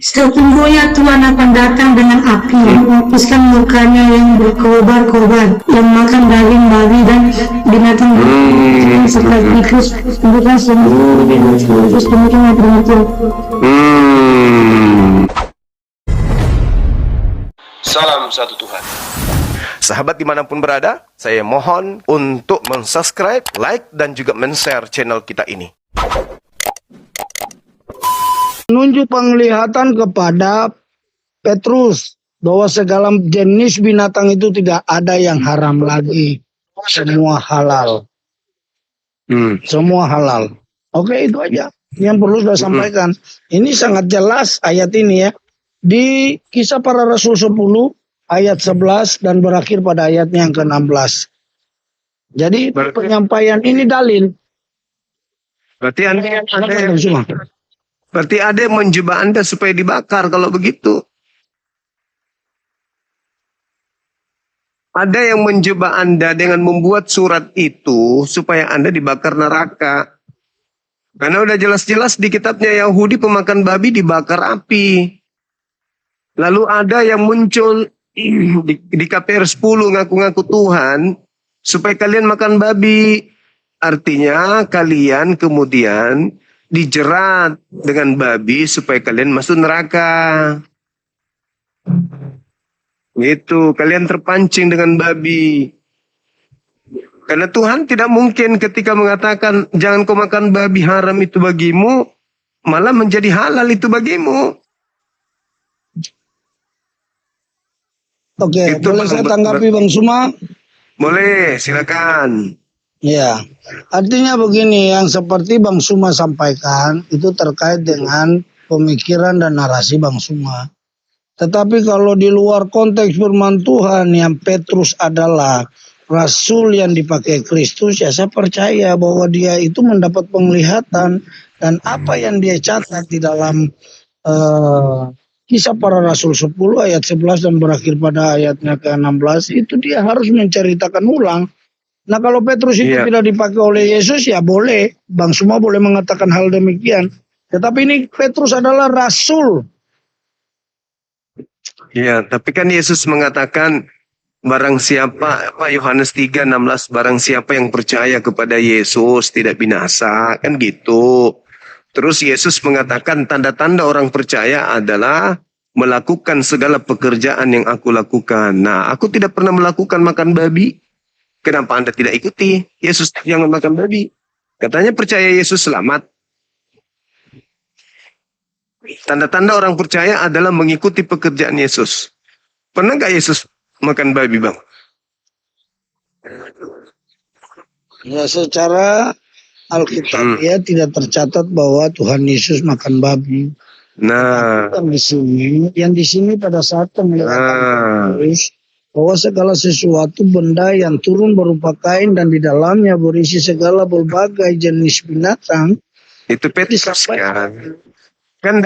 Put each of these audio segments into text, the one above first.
Sesungguhnya Tuhan akan datang dengan api, menghapuskan mukanya yang berkobar-kobar, yang makan daging babi dan binatang serta tikus, bukan semua tikus demikian bermutu. Salam satu Tuhan. Sahabat dimanapun berada, saya mohon untuk mensubscribe, like, dan juga men-share channel kita ini. Menunjuk penglihatan kepada Petrus bahwa segala jenis binatang itu tidak ada yang haram lagi, semua halal. Semua halal. Oke, itu aja yang perlu saya sampaikan. Ini sangat jelas ayat ini ya. Di Kisah Para Rasul 10 ayat 11 dan berakhir pada ayatnya yang ke-16. Jadi penyampaian ini dalil. Berarti ada yang menjebak Anda supaya dibakar kalau begitu. Ada yang menjebak Anda dengan membuat surat itu supaya Anda dibakar neraka. Karena udah jelas-jelas di kitabnya Yahudi pemakan babi dibakar api. Lalu ada yang muncul di KPR 10 ngaku-ngaku Tuhan supaya kalian makan babi. Artinya kalian kemudian dijerat dengan babi supaya kalian masuk neraka. Gitu, kalian terpancing dengan babi. Karena Tuhan tidak mungkin ketika mengatakan jangan kau makan babi, haram itu bagimu, malah menjadi halal itu bagimu. Oke, Itu boleh saya tanggapi Bang Suma? Boleh, silakan. Ya, artinya begini, yang seperti Bang Suma sampaikan itu terkait dengan pemikiran dan narasi Bang Suma. Tetapi kalau di luar konteks firman Tuhan yang Petrus adalah rasul yang dipakai Kristus, ya saya percaya bahwa dia itu mendapat penglihatan dan apa yang dia catat di dalam Kisah Para Rasul 10 ayat 11 dan berakhir pada ayatnya ke-16 itu dia harus menceritakan ulang. Nah kalau Petrus itu tidak dipakai oleh Yesus ya boleh, Bang Suma boleh mengatakan hal demikian. Tetapi ini Petrus adalah rasul. Ya, tapi kan Yesus mengatakan barang siapa, Yohanes 3:16, barang siapa yang percaya kepada Yesus tidak binasa, kan gitu. Terus Yesus mengatakan tanda-tanda orang percaya adalah melakukan segala pekerjaan yang aku lakukan. Nah, aku tidak pernah melakukan makan babi. Kenapa Anda tidak ikuti? Yesus jangan makan babi. Katanya percaya Yesus selamat. Tanda-tanda orang percaya adalah mengikuti pekerjaan Yesus. Pernah nggak Yesus makan babi, Bang? Ya secara Alkitab ya tidak tercatat bahwa Tuhan Yesus makan babi. Nah, yang di sini pada saat penglihatan Petrus bahwa segala sesuatu benda yang turun berupa kain dan di dalamnya berisi segala berbagai jenis binatang. itu Petrus kan. Kan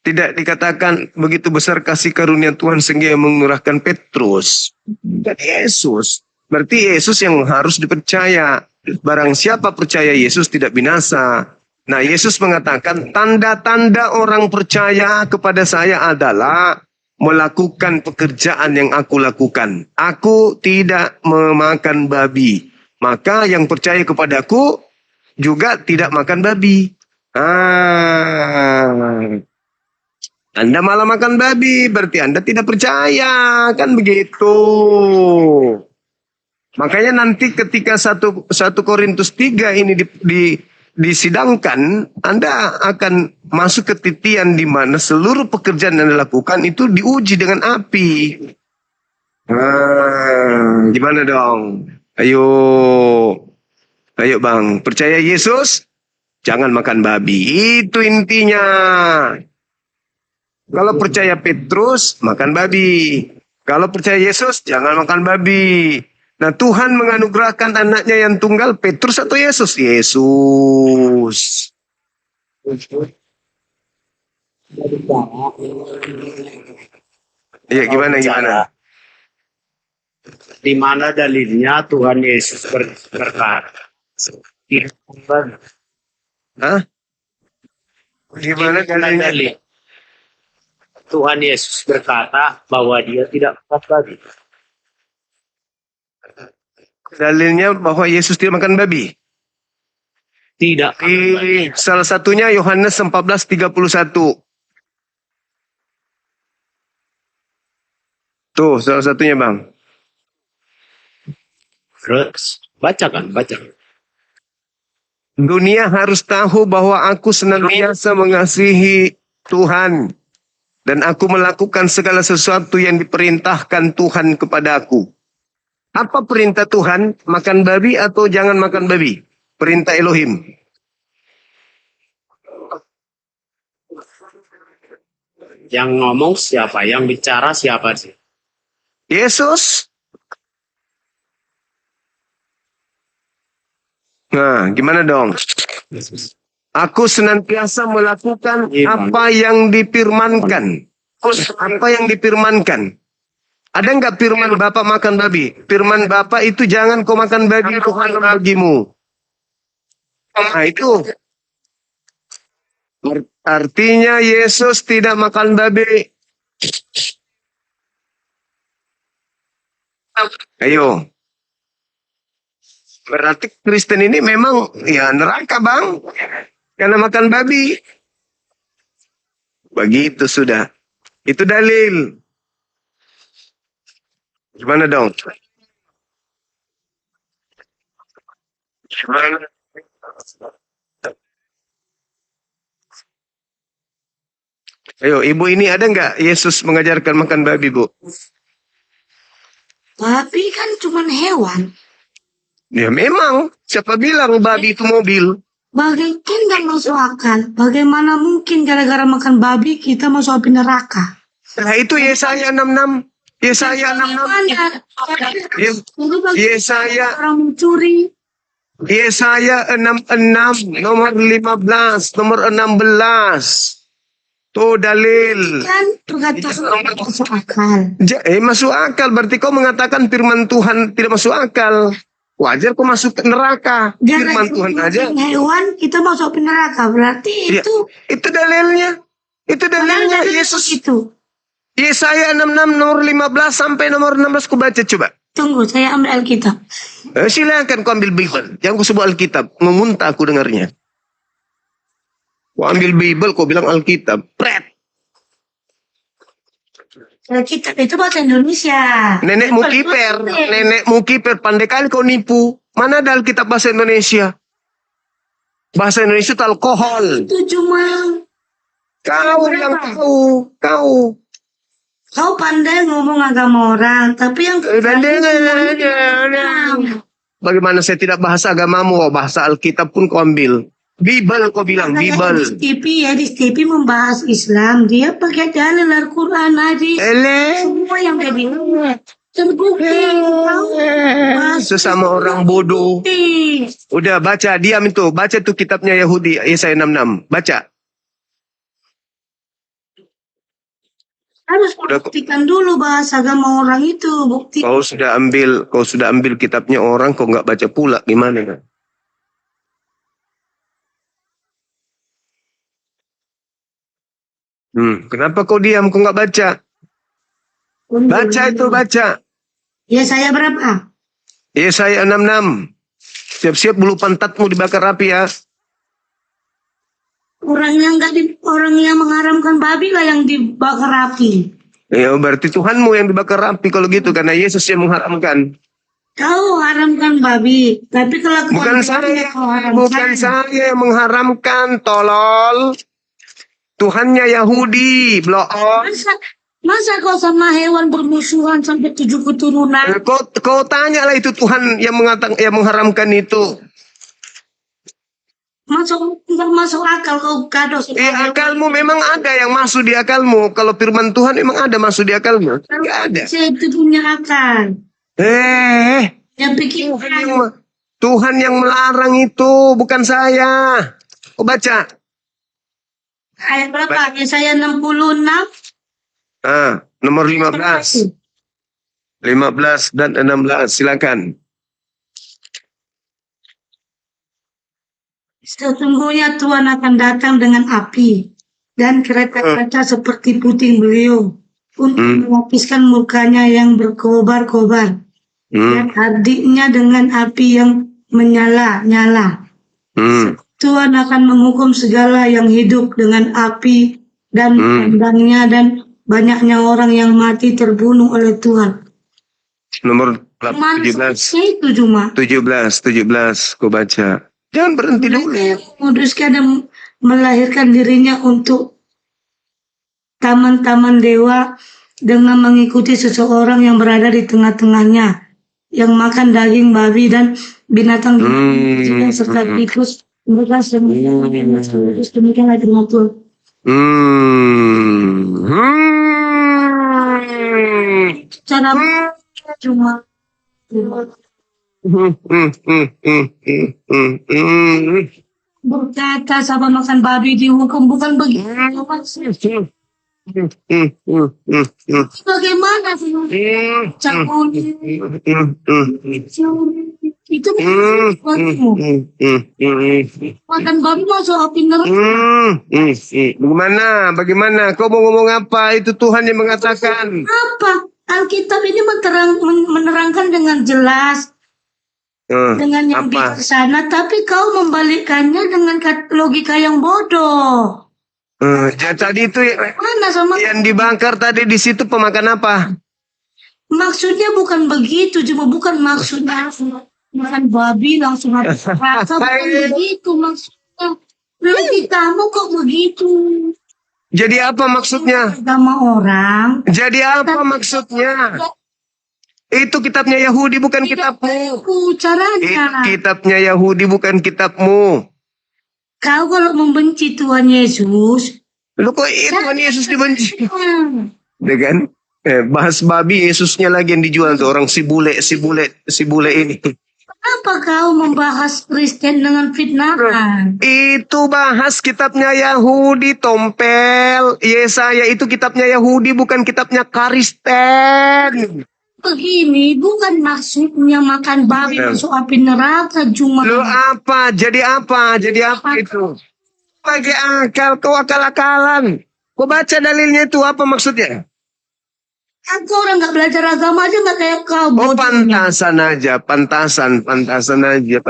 tidak dikatakan begitu besar kasih karunia Tuhan sehingga mengurahkan Petrus. Dan Yesus. Berarti Yesus yang harus dipercaya. Barang siapa percaya Yesus tidak binasa. Nah Yesus mengatakan tanda-tanda orang percaya kepada saya adalah melakukan pekerjaan yang aku lakukan. Aku tidak memakan babi. Maka yang percaya kepadaku juga tidak makan babi. Anda malah makan babi, berarti Anda tidak percaya, kan begitu. Makanya nanti ketika 1 Korintus 3 ini disidangkan, Anda akan masuk ke titian di mana seluruh pekerjaan yang dilakukan itu diuji dengan api. Gimana dong? Ayo Bang, percaya Yesus? Jangan makan babi, itu intinya. Kalau percaya Petrus, makan babi. Kalau percaya Yesus, jangan makan babi. Nah Tuhan menganugerahkan anaknya yang tunggal, Petrus atau Yesus? Yesus. Iya gimana? Di mana dalilnya Tuhan Yesus berkata? Hah? Gimana dalilnya? Tuhan Yesus berkata bahwa dia tidak makan babi. Dalilnya bahwa Yesus tidak makan babi. Tidak makan babi. Salah satunya Yohanes 14:31. Tuh, salah satunya Bang. Terus, bacakan. Dunia harus tahu bahwa aku senantiasa mengasihi Tuhan. Dan aku melakukan segala sesuatu yang diperintahkan Tuhan kepadaku. Apa perintah Tuhan? Makan babi atau jangan makan babi? Perintah Elohim. Yang ngomong siapa? Yang bicara siapa sih? Yesus. Nah, gimana dong? Aku senantiasa melakukan apa yang difirmankan. Apa yang difirmankan? Ada nggak firman Bapak makan babi? Firman Bapak itu jangan kau makan babi, itu haram bagimu. Nah itu. Artinya Yesus tidak makan babi. Ayo. Berarti Kristen ini memang ya neraka Bang. Karena makan babi. Begitu sudah. Itu dalil. Gimana dong? Ayo, Ibu ini ada nggak Yesus mengajarkan makan babi, Bu? Babi kan cuma hewan. Ya memang. Siapa bilang babi itu mobil? Bagaimana nggak masuk akal? Bagaimana mungkin gara-gara makan babi kita masuk api neraka? Nah itu Yesaya 66. Yesaya 66. Yesaya Orang mencuri. Yesaya 66 nomor 15, nomor 16. Tuh dalil. Kan tergantung masuk akal. Masuk akal berarti kau mengatakan firman Tuhan tidak masuk akal. Wajar kau masuk ke neraka. Firman Tuhan aja. Hewan kita masuk api neraka. Berarti Ya, itu dalilnya. Itu dalilnya Yesus. Itu. Yesaya 66 nomor 15 sampai nomor 16 ku baca coba. Tunggu, saya ambil Alkitab. Silakan kau ambil Bible. Jangan kau sebut Alkitab. Memuntah aku dengarnya. Kau ambil Bible, kau bilang Alkitab. Pret. Alkitab itu bahasa Indonesia. Nenekmu kiper. Nenekmu kiper. Pandai kali kau nipu. Mana ada Alkitab bahasa Indonesia? Bahasa Indonesia itu alkohol. Itu cuma... Kau yang tahu. Kau. Kau pandai ngomong agama orang, tapi yang Bagaimana saya tidak bahasa agamamu, bahasa Alkitab pun kau ambil. Bible kau bilang, Bible. Di TV membahas Islam, dia pakai dalil Al-Quran hadis. Semua yang dia bilang terbukti. Sesama orang bodoh. Udah baca, diam itu. Baca tuh kitabnya Yahudi, Yesaya 66. Baca. Harus buktikan dulu bahasa agama orang itu. Bukti. Kau sudah ambil kitabnya orang, kau nggak baca pula, gimana? Kenapa kau diam? Kau nggak baca? Baca itu, baca. Ya saya berapa? Yesaya 66. Siap-siap bulu pantatmu dibakar api ya. Orang yang mengharamkan babi lah yang dibakar api. Ya berarti Tuhanmu yang dibakar api kalau gitu, karena Yesus yang mengharamkan. Kau haramkan babi, tapi kalau Bukan saya yang mengharamkan, tolol. Tuhannya Yahudi, blow on. Masa kau sama hewan bermusuhan sampai 7 keturunan? Kau tanya lah itu Tuhan yang mengharamkan itu. Tidak masuk akal kau kado. Akalmu memang ada yang masuk di akalmu. Kalau firman Tuhan memang ada masuk di akalmu. Tidak ada. Saya itu punya akal. Yang pikirkan. Tuhan yang melarang itu, bukan saya. Kau baca. Ayat berapa? Yesaya 66. Nomor 15. 15 dan 16, silakan. Sesungguhnya Tuhan akan datang dengan api, dan kereta kaca seperti puting beliung untuk melapiskan mukanya yang berkobar-kobar dan adiknya dengan api yang menyala-nyala. Tuhan akan menghukum segala yang hidup dengan api dan pandangnya, dan banyaknya orang yang mati terbunuh oleh Tuhan. Nomor 17. Itu cuma 17 kau baca. Jangan berhenti dulu. menguduskan dan melahirkan dirinya untuk taman-taman dewa dengan mengikuti seseorang yang berada di tengah-tengahnya, yang makan daging babi dan binatang serta tikus. Mereka semua demikianlah firman Tuhan. Cara cuma berkata sama makan babi dihukum, bukan begitu. Bagaimana sih? Itu makan babi masuk api neraka. Bagaimana? Kau mau ngomong apa? Itu Tuhan yang mengatakan. Apa? Alkitab ini menerangkan dengan jelas, dengan yang bijaksana, tapi kau membalikkannya dengan logika yang bodoh. Tadi itu Mana sama yang dibakar tadi di situ pemakan apa? maksudnya bukan begitu, cuma bukan maksudnya makan babi langsung habis rasa, bukan begitu maksudnya. Logikamu kok begitu? Jadi apa maksudnya? Agama orang. Jadi apa maksudnya? Itu kitabnya Yahudi, bukan kitabmu. Caranya. Itu kitabnya Yahudi, bukan kitabmu. Kau kalau membenci Tuhan Yesus, lu kok Tuhan Yesus dibenci? Ya kan? Bahas babi, Yesusnya lagi yang dijual tuh orang si bule ini. Kenapa kau membahas Kristen dengan fitnahan? Itu bahas kitabnya Yahudi, tompel. Yesaya itu kitabnya Yahudi, bukan kitabnya Kristen. Begini, bukan maksudnya makan babi masuk api neraka, cuma. Lu apa? Jadi apa? Jadi apa itu? Pakai akal, kau akal-akalan. Kau baca dalilnya itu apa maksudnya? Aku orang nggak belajar agama aja nggak kayak kau. Oh, pantasan aja, pantasan aja.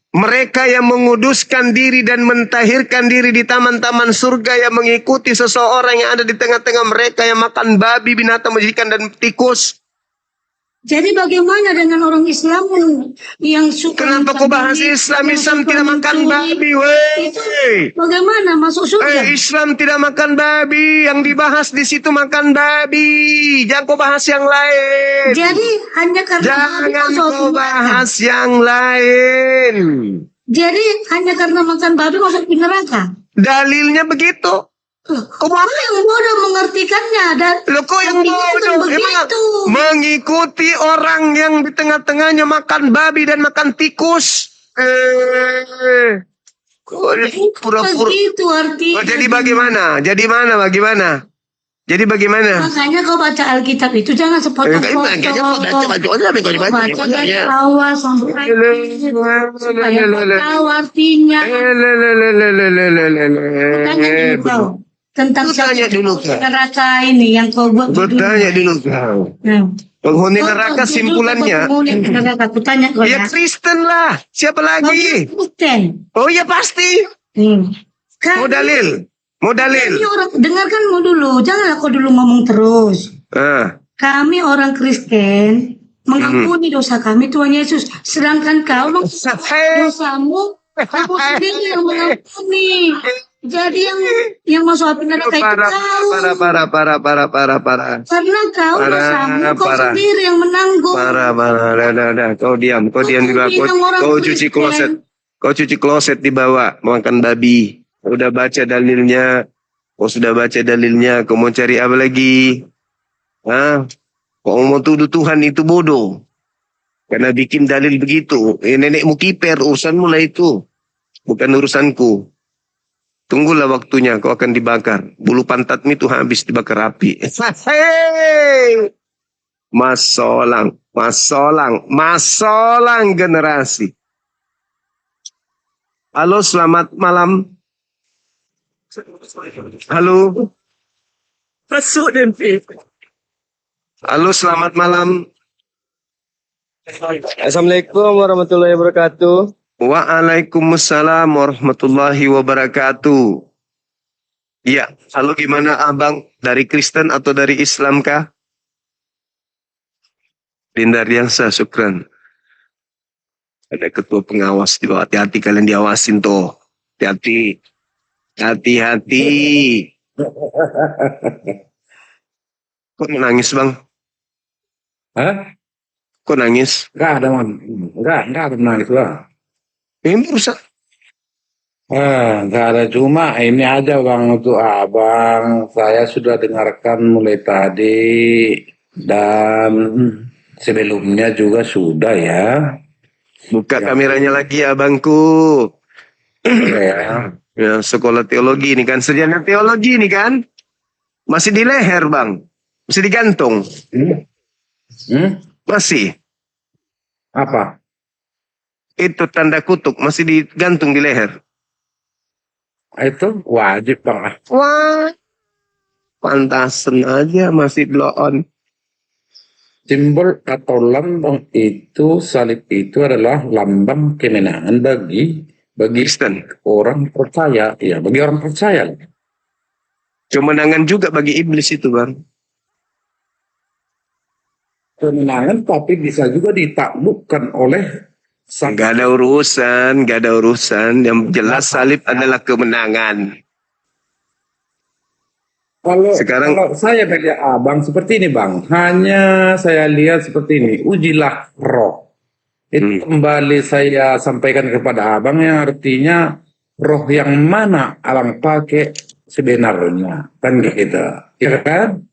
Mereka yang menguduskan diri dan mentahirkan diri di taman-taman surga, yang mengikuti seseorang yang ada di tengah-tengah mereka yang makan babi, binatang menjijikan dan tikus. Jadi bagaimana dengan orang Islam yang suka? Kenapa kau bahas Islam? Islam tidak makan babi, weh. Bagaimana masuk surga? Islam tidak makan babi. Yang dibahas di situ makan babi. Jangan kau bahas yang lain. Jadi hanya karena Jangan kau bahas yang lain. Jadi hanya karena makan babi masuk neraka. Dalilnya begitu. Kau yang bodoh mengartikannya. Dan kok yang bodoh? Mengikuti orang yang di tengah-tengahnya makan babi dan makan tikus. Pura-pura. Begitu artinya. Jadi bagaimana? Makanya kau baca Alkitab itu jangan sepotong-potong. Baca dari awal sampai akhir supaya kau tahu artinya. Tanya dulu kau tentang neraka ini yang kau buat. Bertanya dulu kau. Penghuni neraka simpulannya. Aku tanya kau ya. Kristen lah. Siapa lagi? Kristen. Oh ya pasti. Mau dalil. Ini orang, dengarkan dulu, janganlah kau dulu ngomong terus. Kami orang Kristen mengampuni dosa kami Tuhan Yesus, sedangkan kau dosamu kamu sendiri yang mengampuni. Jadi yang masuk api neraka itu kau. Karena kau dosamu kau sendiri yang menanggung. Kau diam dulu. Kau cuci kloset di bawah makan babi. Udah baca dalilnya. Kau mau cari apa lagi? Kau mau tuduh Tuhan itu bodoh. Karena bikin dalil begitu. Nenekmu kiper, urusanmu lah itu. Bukan urusanku. Tunggulah waktunya, kau akan dibakar. Bulu pantatmu itu habis dibakar api. Masolang generasi. Halo, selamat malam. Halo. Masuk DMP. Halo, selamat malam. Assalamualaikum warahmatullahi wabarakatuh. Waalaikumsalam warahmatullahi wabarakatuh. Iya, halo, gimana abang? Dari Kristen atau dari Islam kah? Linda Riansa, syukran. Ada ketua pengawas di bawah. Hati-hati kalian diawasin tuh. Hati-hati. Hati-hati. Kok nangis bang? Hah? Kok nangis? Enggak ada, Man. Enggak ada menangis lah. Ini berusaha. Enggak ada, cuma ini aja Bang, untuk Abang. Saya sudah dengarkan mulai tadi dan sebelumnya juga sudah ya. Buka kameranya lagi ya bangku. Ya. Ya, sekolah teologi ini kan. Sarjana teologi ini kan. Masih di leher bang. Masih digantung. Hmm? Masih. Apa? Itu tanda kutuk. Masih digantung di leher. Itu wajib Bang. Wah. Pantasan aja masih blow on. Simbol atau lambang itu, salib itu adalah lambang kemenangan bagi Kristen. orang percaya. Ya, bagi orang percaya. Kemenangan juga bagi iblis itu bang. Kemenangan tapi bisa juga ditaklukkan oleh sang. Gak ada urusan. Gak ada urusan. Yang jelas salib adalah kemenangan. Kalau saya melihat Abang seperti ini Bang, hanya saya lihat seperti ini, ujilah roh. Itu kembali saya sampaikan kepada Abang yang artinya roh yang mana Abang pakai sebenarnya, kan gitu, ya kan?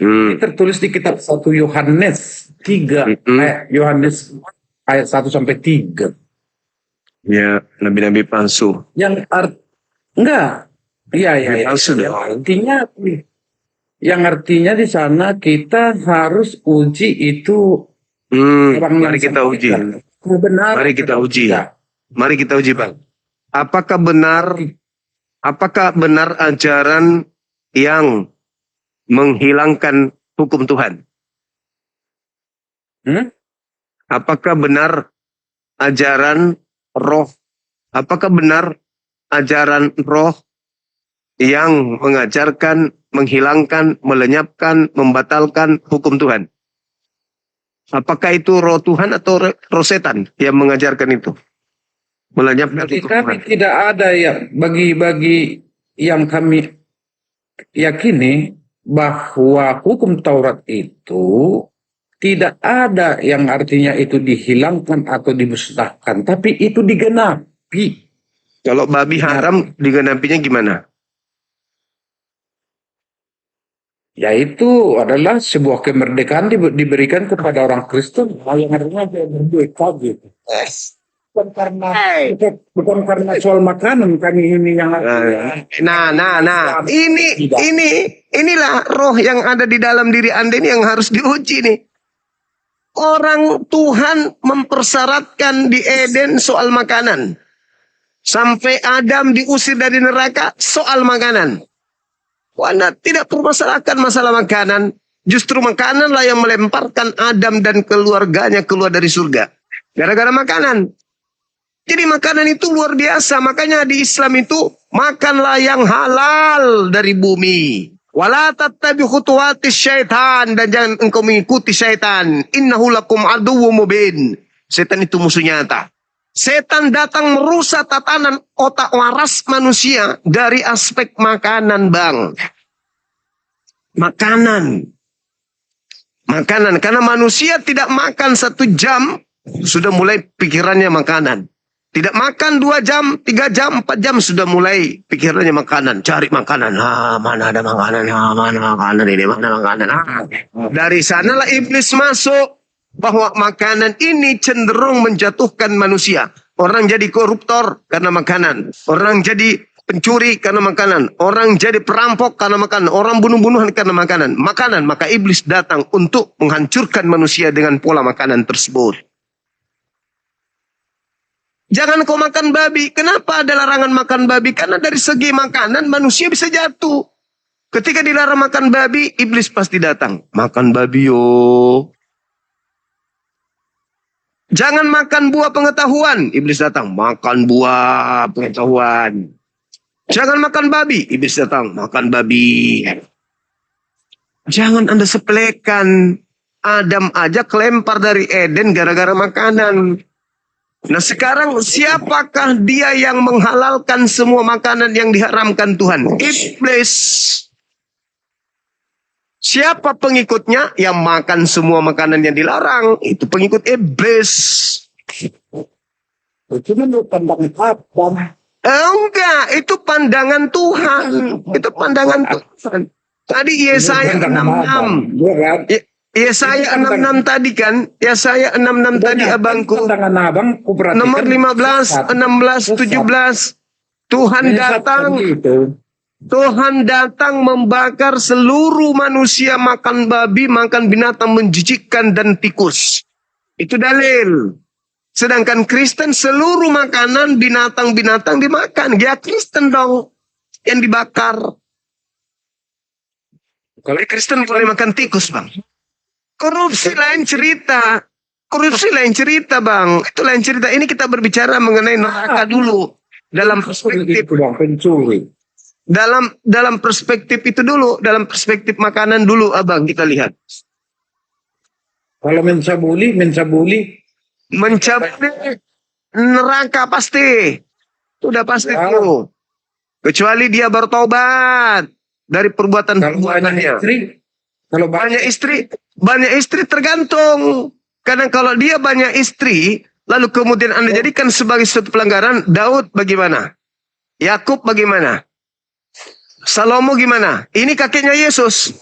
Ini tertulis di kitab 1 Yohanes 3, Yohanes ayat 1 sampai 3. Ya, nabi-nabi palsu. Enggak. Iya. Yang artinya di sana kita harus uji itu. Mari kita uji. Mari kita uji. Mari kita uji, Bang. Apakah benar ajaran yang menghilangkan hukum Tuhan? Apakah benar ajaran roh? Apakah benar ajaran roh yang mengajarkan, menghilangkan, melenyapkan, membatalkan hukum Tuhan? Apakah itu roh Tuhan atau roh setan yang mengajarkan itu? Melenyapkan hukum Kami Tuhan. tidak ada ya, bagi yang kami yakini bahwa hukum Taurat itu tidak ada yang artinya itu dihilangkan atau dimusnahkan, tapi itu digenapi. Kalau babi haram digenapinya gimana? Yaitu adalah sebuah kemerdekaan diberikan kepada orang Kristen yang artinya dia merdeka gitu. Bukan karena soal makanan kami ini yang Inilah roh yang ada di dalam diri Anda ini yang harus diuji nih. Orang Tuhan mempersyaratkan di Eden soal makanan. Sampai Adam diusir dari neraka soal makanan. Anda tidak permasalahkan masalah makanan. Justru makananlah yang melemparkan Adam dan keluarganya keluar dari surga. Gara-gara makanan. Jadi makanan itu luar biasa. Makanya di Islam itu makanlah yang halal dari bumi. Wala tattabi khutuwatis syaitan. Dan jangan engkau mengikuti syaitan. Innahu lakum aduwwu mubin. Setan itu musuh nyata. Setan datang merusak tatanan otak waras manusia dari aspek makanan, Bang. Makanan. Karena manusia tidak makan 1 jam, sudah mulai pikirannya makanan. Tidak makan 2 jam, 3 jam, 4 jam, sudah mulai pikirannya makanan. Cari makanan. Mana ada makanan? Mana makanan ini? Mana makanan? Dari sanalah iblis masuk. Bahwa makanan ini cenderung menjatuhkan manusia. Orang jadi koruptor karena makanan. Orang jadi pencuri karena makanan. Orang jadi perampok karena makanan. Orang bunuh-bunuhan karena makanan. Maka iblis datang untuk menghancurkan manusia dengan pola makanan tersebut. Jangan kau makan babi. Kenapa ada larangan makan babi? Karena dari segi makanan manusia bisa jatuh. Ketika dilarang makan babi, iblis pasti datang. Makan babi yo. Jangan makan buah pengetahuan. Iblis datang. Makan buah pengetahuan. Jangan makan babi. Iblis datang. Makan babi. Jangan Anda sepelekan. Adam aja kelempar dari Eden gara-gara makanan. Nah sekarang siapakah dia yang menghalalkan semua makanan yang diharamkan Tuhan? Iblis. Siapa pengikutnya yang makan semua makanan yang dilarang? Itu pengikut iblis. Itu menurut pandangan Abang. Enggak, itu pandangan Tuhan. Itu pandangan Tuhan. Tadi Yesaya 66. Yesaya 66 tadi kan? Yesaya 66 tadi abangku. Pandangan Abang, kuperhatikan. Nomor 15, 16, 17. Tuhan datang. Tuhan datang membakar seluruh manusia, makan babi, makan binatang menjijikkan dan tikus. Itu dalil. Sedangkan Kristen seluruh makanan binatang-binatang dimakan. Dia Kristen dong yang dibakar. Kalau Kristen boleh makan tikus, Bang. Korupsi lain cerita. Korupsi lain cerita, Bang. Itu lain cerita. Ini kita berbicara mengenai neraka dulu. Dalam perspektif Pencuri. dalam perspektif itu dulu, dalam perspektif makanan dulu, Abang, kita lihat. Kalau mencabuli. Mencabuli neraka pasti. Itu udah pasti tuh. Kecuali dia bertobat dari Kalau banyak perbuatan-perbuatannya. istri. Kalau Banyak istri tergantung. Karena kalau dia banyak istri, lalu kemudian Anda jadikan sebagai suatu pelanggaran, Daud bagaimana? Yakub bagaimana? Salomo gimana? Ini kakeknya Yesus.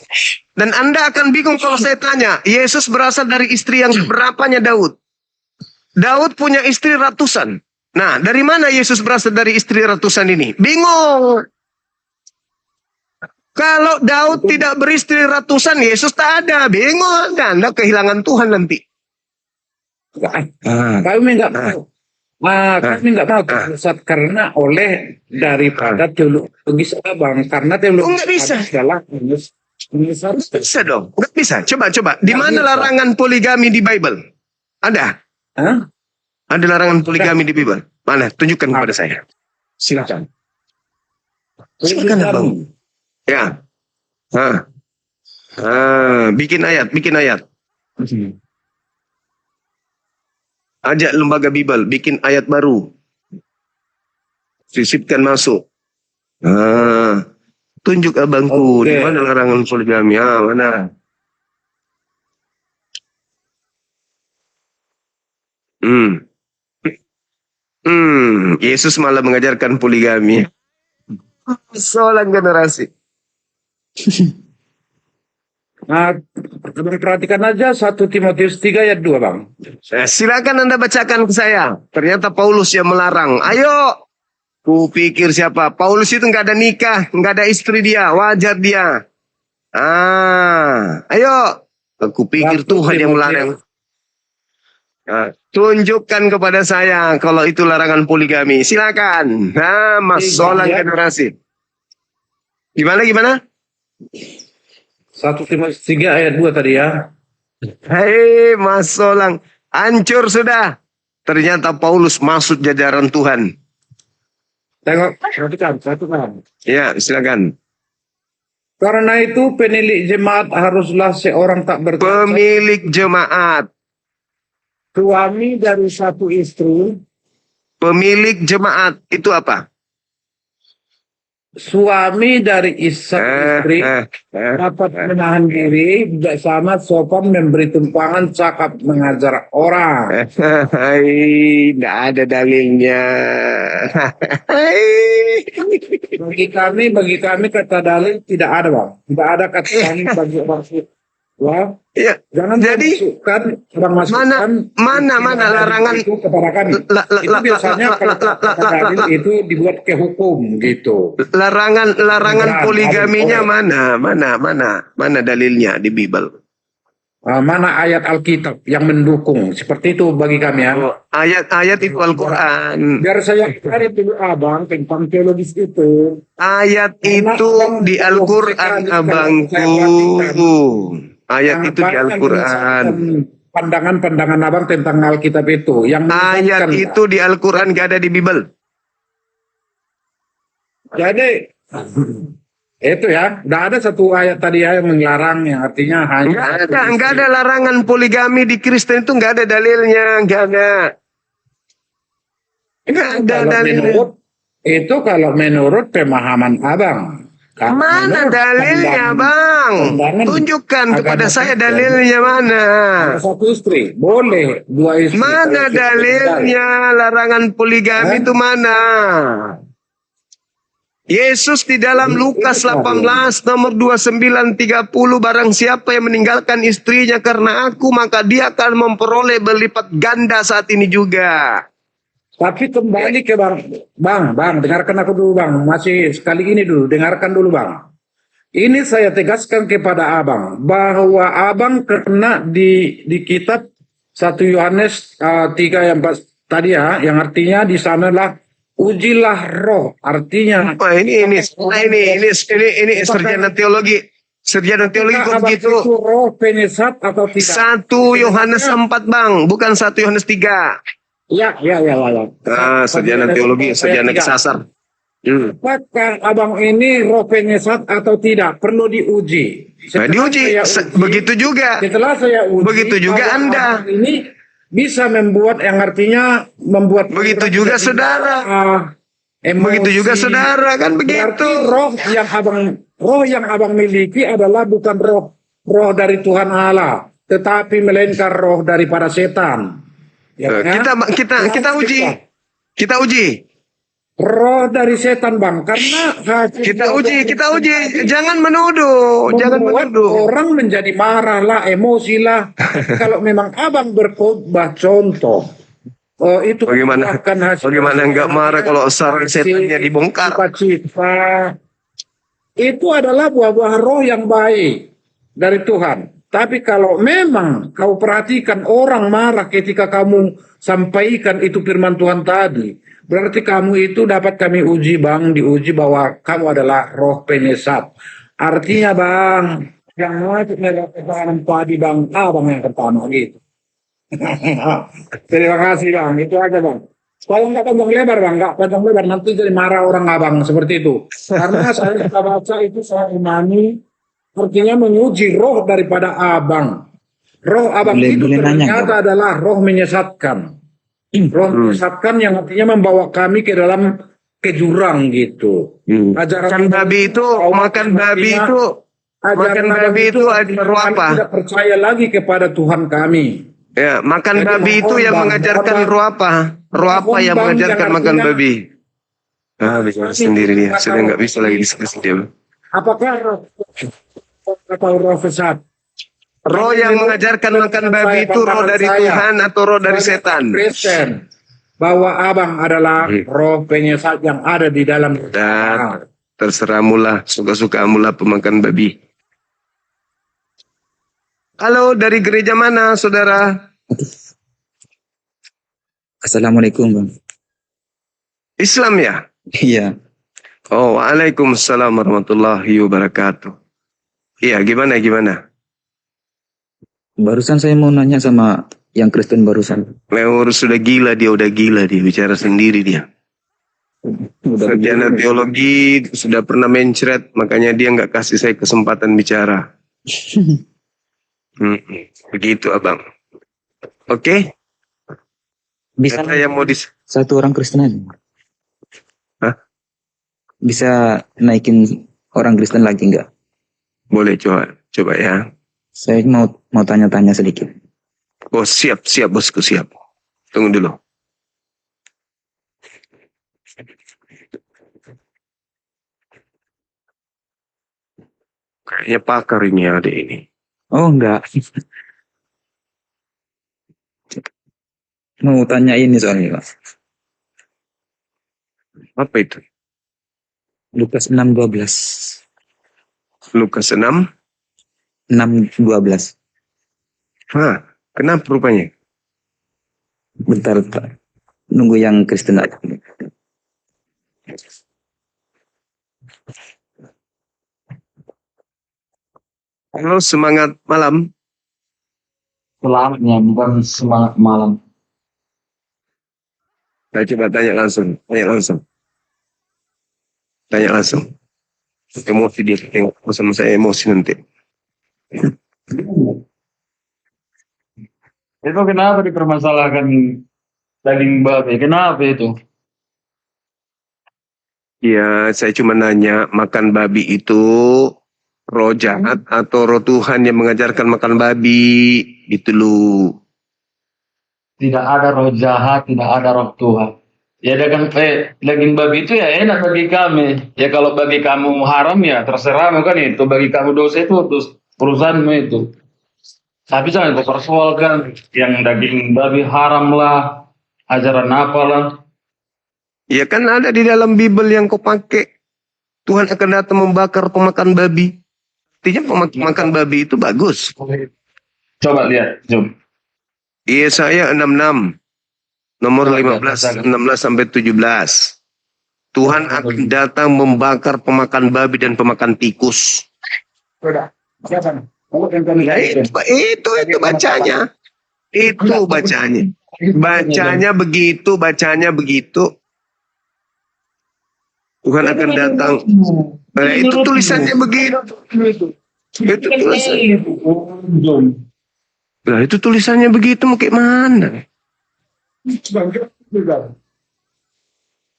Dan Anda akan bingung kalau saya tanya, Yesus berasal dari istri yang berapanya Daud? Daud punya istri ratusan. Nah, dari mana Yesus berasal dari istri ratusan ini? Bingung. Kalau Daud tidak beristri ratusan, Yesus tak ada. Bingung. Anda kehilangan Tuhan nanti. Kami nggak tahu. Kami nggak tahu Ustaz, karena oleh daripada teologis Abang, karena teologi Nggak bisa. adalah Bisa dong. Nggak bisa. Coba. Di mana larangan poligami di Bible? Ada. Ada larangan poligami di Bible. Mana? Tunjukkan kepada saya. Silakan. Silakan, Abang. Ya. Bikin ayat. Ajak lembaga Bible, bikin ayat baru. Sisipkan masuk. Tunjuk abangku, di mana larangan poligami? Mana? Yesus malah mengajarkan poligami. Soalan generasi. Perhatikan aja 1 Timotius 3 ayat 2, Bang. Silakan Anda bacakan ke saya. Ternyata Paulus yang melarang. Ayo. Kupikir siapa? Paulus itu nggak ada nikah, nggak ada istri dia, wajar dia. Ayo. Kupikir Tuhan yang melarang. Tunjukkan kepada saya kalau itu larangan poligami. Silakan. Mas Solang generasi. Gimana? 1 Timotius 3 ayat 2 tadi ya. Hei Mas Solang, hancur sudah. Ternyata Paulus masuk jajaran Tuhan. Tengok, perhatikan. Ya, silakan. Karena itu penilik jemaat haruslah seorang tak berkuasa. Pemilik jemaat. Suami dari satu istri. Pemilik jemaat itu apa? Suami dari istri dapat menahan diri, bijaksana, sopan, memberi tumpangan, cakap, mengajar orang. Tidak ada dalilnya. Bagi kami kata dalil tidak ada, Bang. Tidak ada kata dalil bagi orang Wah, Ya, jangan jadi mana larangan itu kepada kami. Itu biasanya kalau kata dalil itu dibuat ke hukum gitu. larangan poligaminya mana dalilnya di Bible? mana ayat Alkitab yang mendukung. Seperti itu bagi kami ya. Ayat-ayat itu Al-Quran. Biar saya cari dulu abang tentang teologis itu. Ayat itu di Al-Quran, abangku. Ayat itu di Al-Quran. Pandangan-pandangan abang tentang Alkitab itu. Yang Ayat menyesatkan. itu di Al-Quran, gak ada di Bible. Jadi itu ya, tidak ada satu ayat tadi ya yang melarang, yang artinya hanya Nggak ada larangan poligami di Kristen itu, nggak ada dalilnya, nggak ada. Nggak ada kalau dalilnya. menurut itu kalau menurut pemahaman abang. Kalau Mana menurut dalilnya, Bang? pandangan Tunjukkan kepada agama saya Kristen, dalilnya mana. kalau satu istri boleh, dua istri. Mana Kalau Kristen dalilnya larangan poligami itu mana? Yesus di dalam Lukas 18 nomor 29-30, barang siapa yang meninggalkan istrinya karena aku, maka dia akan memperoleh berlipat ganda saat ini juga. Tapi kembali ke bang, dengarkan aku dulu bang, masih sekali ini dulu, dengarkan dulu bang. Ini saya tegaskan kepada abang, bahwa abang kena di kitab 1 Yohanes 3 yang tadi ya, yang artinya di sanalah ujilah roh, artinya. Wah, ini sarjana teologi. Sarjana teologi kok Abang begitu. itu roh penyesat atau tidak? 1 Yohanes 4, Bang, bukan 1 Yohanes 3. Ya. Sarjana teologi, sarjana kesasar. Apakah abang ini roh penyesat atau tidak? Perlu diuji. Nah, diuji. Begitu juga. Setelah saya uji, Begitu juga Anda. abang ini bisa membuat yang artinya membuat. Begitu juga saudara. Emosi. Begitu juga saudara, kan Berarti begitu. roh yang abang miliki adalah bukan roh dari Tuhan Allah, tetapi melainkan roh daripada setan. Ya, Kita uji. Kita uji. Roh dari setan bang, karena Kita uji. Jangan menuduh. Jangan membuat menuduh. orang menjadi marah lah, emosi lah. Kalau memang abang berkhotbah contoh, itu Bagaimana nggak marah kalau sarang setannya dibongkar? Cita-cita itu adalah buah-buah roh yang baik dari Tuhan. Tapi kalau memang kau perhatikan orang marah ketika kamu sampaikan itu firman Tuhan tadi, berarti kamu itu dapat kami uji bang, diuji bahwa kamu adalah roh penyesat. Artinya bang, yang wajib melakukan padi bang, abang yang pertama gitu. Terima kasih bang, itu aja bang. Supaya nggak panjang lebar bang, nggak panjang lebar nanti jadi marah orang abang seperti itu. Karena saya sudah baca itu, saya imani artinya menguji roh daripada abang. Roh abang itu ternyata adalah roh menyesatkan. Roh menyesatkan yang artinya membawa kami ke dalam ke jurang gitu. Makan babi itu roh apa? Tidak percaya lagi kepada Tuhan kami. Ya, makan Jadi, babi itu yang mengajarkan roh apa? Roh apa yang mengajarkan makan babi? Bisa sendiri dia. Sudah nggak bisa lagi diskusi dia. Apakah roh atau roh sesat? Roh yang mengajarkan makan babi itu roh dari Tuhan atau roh dari setan? Kristen, bahwa abang adalah roh penyesat yang ada di dalam. Dan terserah mula, suka-suka mula pemakan babi. Halo, dari gereja mana, saudara? Assalamualaikum, Bang. Islam ya? Iya. Oh, waalaikumsalam warahmatullahi wabarakatuh. Iya, gimana? Barusan saya mau nanya sama yang Kristen barusan. Meur sudah gila dia bicara sendiri dia. Sarjana teologi sudah pernah mencret, makanya dia nggak kasih saya kesempatan bicara. Begitu abang. Oke. Bisa Saya mau satu orang Kristen aja. Hah? Bisa naikin orang Kristen lagi nggak? Boleh coba ya. Saya mau tanya-tanya sedikit. Oh siap bosku siap. Tunggu dulu. Kayaknya pakar ini ada ini. Oh enggak. Mau tanya ini soalnya, Pak. Apa itu? Lukas 6:12. Lukas 6. 6:12. Hah, kenapa rupanya? Bentar, Pak. Nunggu yang Kristen aja. Halo, semangat malam. Selamatnya bukan semangat malam. Nah, coba tanya langsung. Tanya langsung. Emosi dia, tengok sama saya emosi nanti. Itu kenapa dipermasalahkan daging babi? Kenapa itu? Ya, saya cuma nanya, makan babi itu roh jahat atau roh Tuhan yang mengajarkan makan babi? Gitu loh. Tidak ada roh jahat, tidak ada roh Tuhan. Ya daging babi itu ya enak bagi kami. Ya kalau bagi kamu haram ya terserah kan itu. Bagi kamu dosa itu terus urusanmu itu. Tapi jangan kau persoalkan yang daging babi haram lah, ajaran apalah. Ya kan ada di dalam Bible yang kau pakai. Tuhan akan datang membakar pemakan babi. Artinya pemakan babi itu bagus. Coba lihat, Jom. Yesaya 66. Nomor 15, 16 sampai 17. Tuhan akan datang membakar pemakan babi dan pemakan tikus. Nah, itu bacanya. Itu bacanya. Bacanya begitu. Tuhan akan datang. Nah, itu tulisannya begitu. Itu tulisannya. Nah, itu tulisannya begitu mau kayak mana?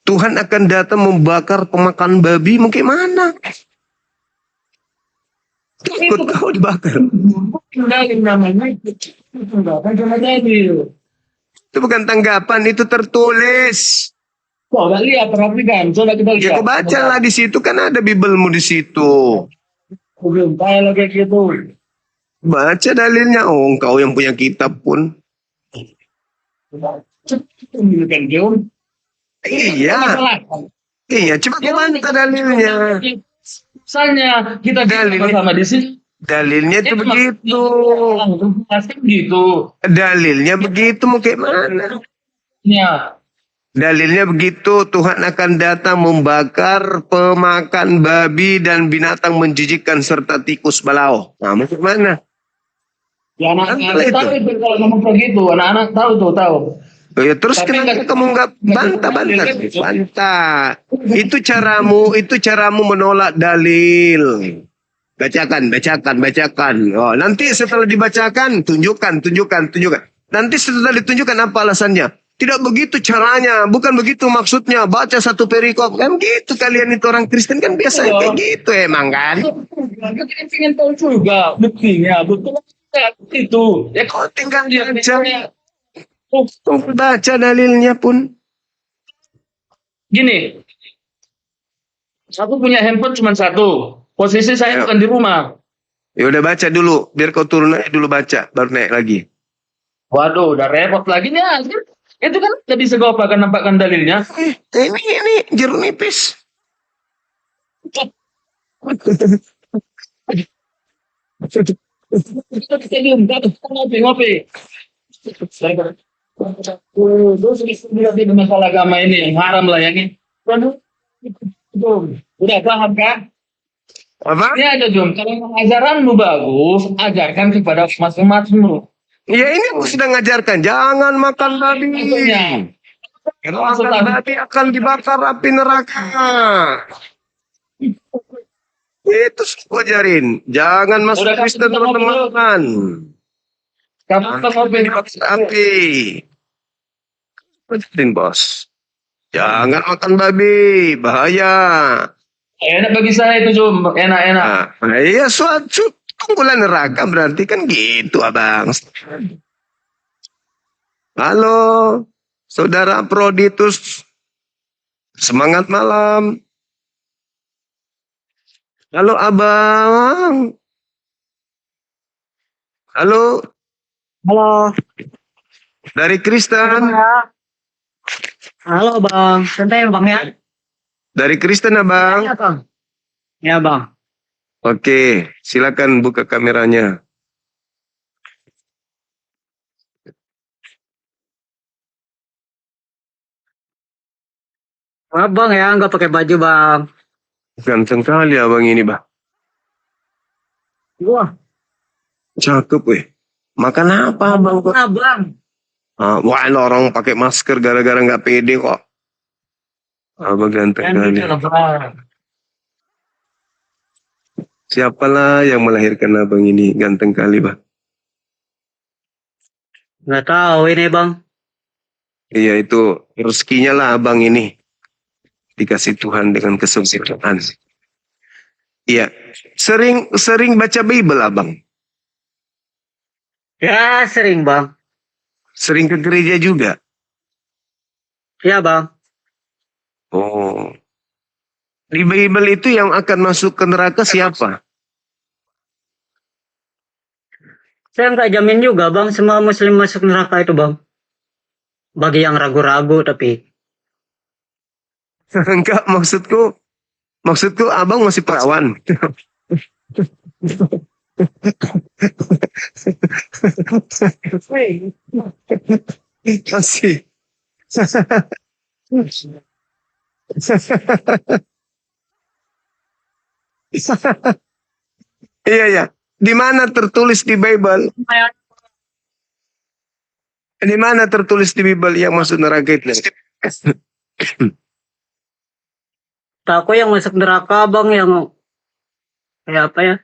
Tuhan akan datang membakar pemakan babi mau kayak mana? Takut kau dibakar. Itu bukan tanggapan, itu tertulis. Coba lihat, perhatikan. Coba kita lihat. Ya kau bacalah di situ, kan ada Biblemu di situ. Belum tahu lagi gitu. Baca dalilnya. Oh, engkau yang punya kitab pun. Iya. Iya, coba kau bantah dalilnya. Misalnya kita bersama di sini. Dalilnya itu begitu. Gitu. Dalilnya begitu mau kayak mana? Ya. Dalilnya begitu, Tuhan akan datang membakar pemakan babi dan binatang menjijikkan serta tikus balau. Nah, maksud mana? Ya anak-anak tahu itu kalau ngomong begitu, anak-anak tahu. Oh, ya, terus kenapa kamu nggak bantah? Itu caramu menolak dalil. Bacakan. Oh, nanti setelah dibacakan, tunjukkan. Nanti setelah ditunjukkan apa alasannya? Tidak begitu caranya, bukan begitu maksudnya. Baca satu perikop, kan gitu kalian itu orang Kristen kan biasa kayak gitu emang kan? Kita ingin tahu juga buktinya, betul itu. Ya kau tinggal baca dalilnya pun. Gini, aku punya handphone cuma satu. Posisi saya bukan di rumah. Ya udah baca dulu, biar kau turun aja dulu baca, baru naik lagi. Waduh, udah repot lagi nih. Itu kan tidak bisa kau apakan nampakkan dalilnya. Ini jeruk nipis. Kita diam, ngopi. Terus masalah agama ini yang haram lah yang ini. Udah paham kan? Apa? Ini aja Jom, kalau ajaranmu bagus, ajarkan kepada masing-masingmu. Ya ini aku sedang ngajarkan, jangan makan babi. Kalau makan babi akan dibakar api neraka. Itu aku ajarin, jangan masuk Kristen teman-teman. Kamu ngopi dibakar api. Ajarin bos, jangan makan babi, bahaya. Enak bagi saya itu Jom, enak. Nah, iya suatu tunggulah neraka berarti kan gitu abang. Halo, saudara Proditus, semangat malam. Halo abang. Halo. Dari Kristen. Halo bang, santai bang ya? Dari Kristen abang. Ya bang. Ya bang. Oke, silakan buka kameranya. Abang ya, nggak pakai baju bang. Ganteng kali abang ini, Bang. Wah, Cakep, weh. Makan apa, Bang? abang. Wah, ini orang pakai masker gara-gara nggak pede kok. Abang ganteng Yang kali. itu lah bang. Siapalah yang melahirkan abang ini ganteng kali, Bang? Nggak tahu ini bang. Iya, itu rezekinya lah abang ini. Dikasih Tuhan dengan kesempurnaan. Iya. Sering baca Bible, abang. Ya sering bang. Sering ke gereja juga. Ya bang. Oh. Di Bible itu yang akan masuk ke neraka siapa? Saya nggak jamin juga bang, semua muslim masuk neraka itu bang. Bagi yang ragu-ragu tapi. Enggak, maksudku abang masih perawan. Masih. Iya, ya. Di mana tertulis di Bible? Di mana tertulis di Bible yang masuk neraka itu? Takut yang masuk neraka bang yang kayak apa ya?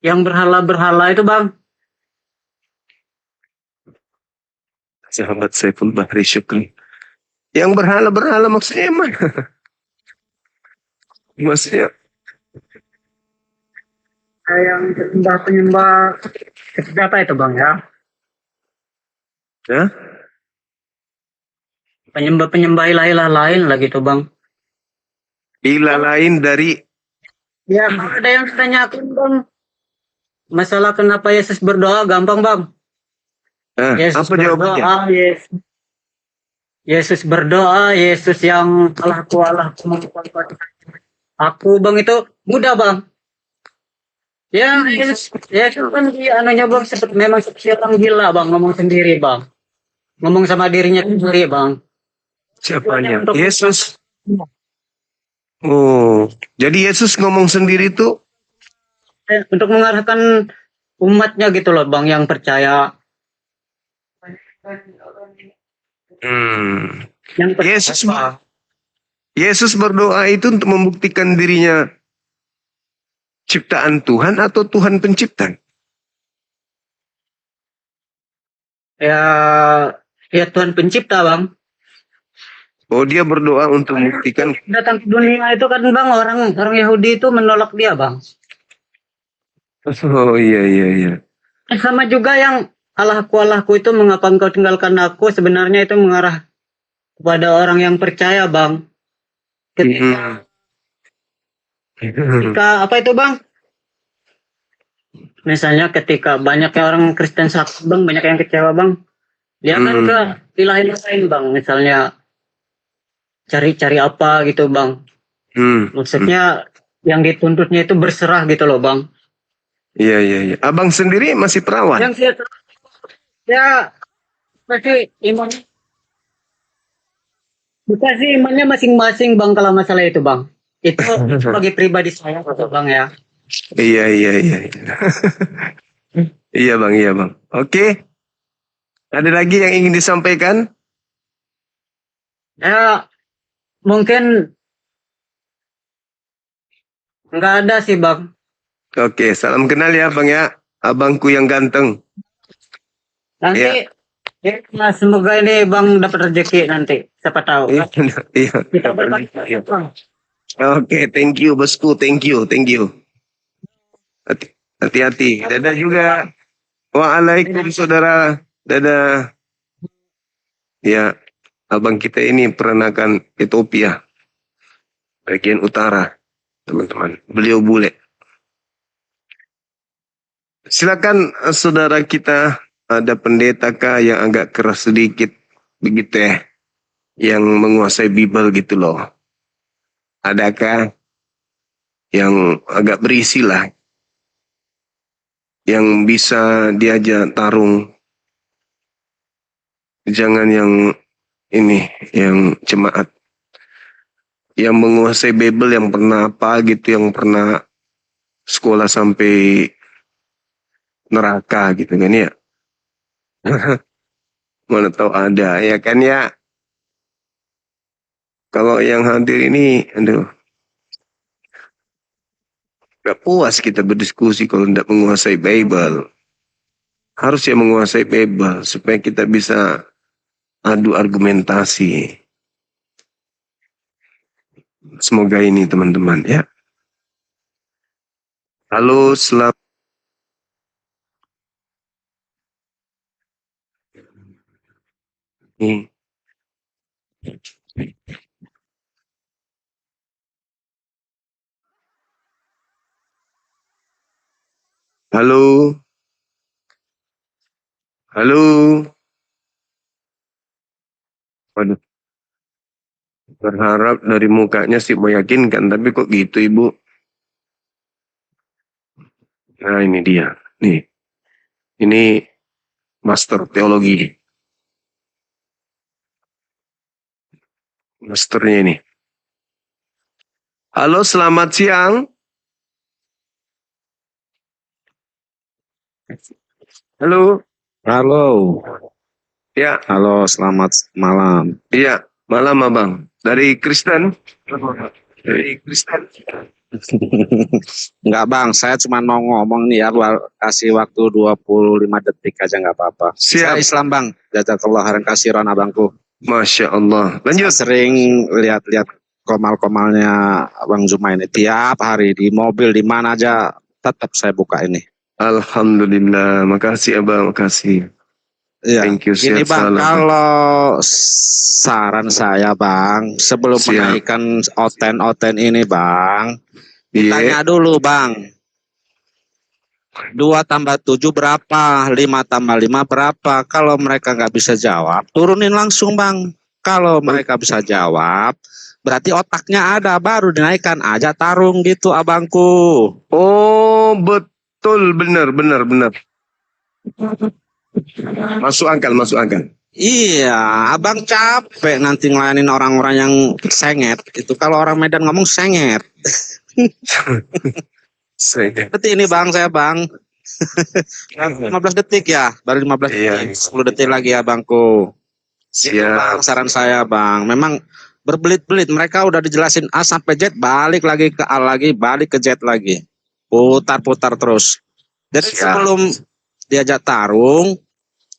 Yang berhala-berhala itu bang. Sahabat Saiful Bahri Syukri. Yang berhala-berhala maksudnya mana? Maksudnya Yang penyembah-penyembah seperti apa itu bang ya? ya? Penyembah-penyembah ilah-ilah lain lah gitu bang. Ilah lain dari Ya ada yang tanyakan bang. Masalah kenapa Yesus berdoa gampang bang. Yesus apa jawabannya? berdoa, Yesus berdoa, Yesus yang Allahku aku bang itu mudah bang. Ya, Yesus kan dia anunya bang memang seperti orang gila bang ngomong sendiri bang. Ngomong sama dirinya sendiri bang. Siapanya? Yesus. Oh, jadi Yesus ngomong sendiri tuh Untuk mengarahkan umatnya gitu loh bang yang percaya. Yang percaya. Yesus berdoa itu untuk membuktikan dirinya ciptaan Tuhan atau Tuhan pencipta? Ya Tuhan pencipta bang. Oh, dia berdoa untuk membuktikan. Datang ke dunia itu kan bang orang Yahudi itu menolak dia bang. Oh iya. Sama juga yang Allahku itu mengapa engkau tinggalkan aku, sebenarnya itu mengarah kepada orang yang percaya bang. Ketika apa itu bang? Misalnya ketika banyaknya orang Kristen sakit bang, banyak yang kecewa bang. Dia kan ke ilah-ilah lain bang, misalnya cari-cari apa gitu bang. Maksudnya yang dituntutnya itu berserah gitu loh bang. Iya. Abang sendiri masih perawan? Yang ya pasti imannya. Dikasih imannya masing-masing bang kalau masalah itu bang. Itu bagi pribadi saya bang ya. Iya. Iya bang. Oke. Ada lagi yang ingin disampaikan? Ya mungkin nggak ada sih bang. Oke, salam kenal ya bang ya. Abangku yang ganteng. Nanti ya, semoga ini bang dapat rezeki nanti. Siapa tahu. Iya. Kita berbagi bang. Oke, thank you bosku, thank you. Hati-hati. Dadah juga. Waalaikumsalam saudara. Dadah. Ya, abang kita ini peranakan Ethiopia, bagian utara, teman-teman. Beliau bule. Silakan saudara kita, ada pendeta kah yang agak keras sedikit, begitu ya, yang menguasai Bible gitu loh. Adakah yang agak berisi lah, yang bisa diajak tarung? Jangan yang ini, yang jemaat. yang menguasai Bible, yang pernah apa gitu, yang pernah sekolah sampai neraka gitu kan ya. Mana tahu ada ya kan ya. Kalau yang hadir ini, aduh, gak puas kita berdiskusi kalau tidak menguasai Bible. Harus ya menguasai Bible supaya kita bisa adu argumentasi. Semoga ini teman-teman ya. Halo, selamat. Halo. Halo. Waduh, berharap dari mukanya sih meyakinkan, tapi kok gitu Ibu? Nah ini dia. Nih, ini master teologi. Masternya ini. Halo, selamat siang. Halo. Halo, Ya, halo, selamat malam. iya. Malam Abang. Dari Kristen. Dari Kristen. Enggak bang, saya cuma mau ngomong nih ya, kasih waktu 25 detik aja nggak apa-apa. Saya Siap. Islam bang, jazakallah khairan kasiran abangku. Masya Allah. Lanjut. Saya sering lihat-lihat komal-komalnya Abang Zuma ini tiap hari di mobil di mana aja tetap saya buka ini. Alhamdulillah. Makasih Abang, makasih. Iya. Thank you. Gini Sehat bang, selalu. kalau saran saya bang, sebelum Siap. menaikkan oten-oten ini bang, Iya. tanya dulu bang, 2 tambah 7 berapa, 5 tambah 5 berapa. Kalau mereka nggak bisa jawab, turunin langsung bang. Kalau mereka bisa jawab, berarti otaknya ada, baru dinaikkan aja tarung gitu abangku. Oh, betul. Benar, benar, benar. Masuk akal, masuk akal. Iya, abang capek nanti ngelayanin orang-orang yang senget. Itu kalau orang Medan ngomong senget. Seperti ini bang, saya bang. 15 detik ya, baru 15 Iya. detik, 10 detik lagi ya bangku. Itu bang, Siap. saran saya bang. Memang berbelit-belit, mereka udah dijelasin A sampai Z, balik lagi ke A lagi, balik ke Z lagi. Putar-putar terus. Jadi Siap. sebelum diajak tarung,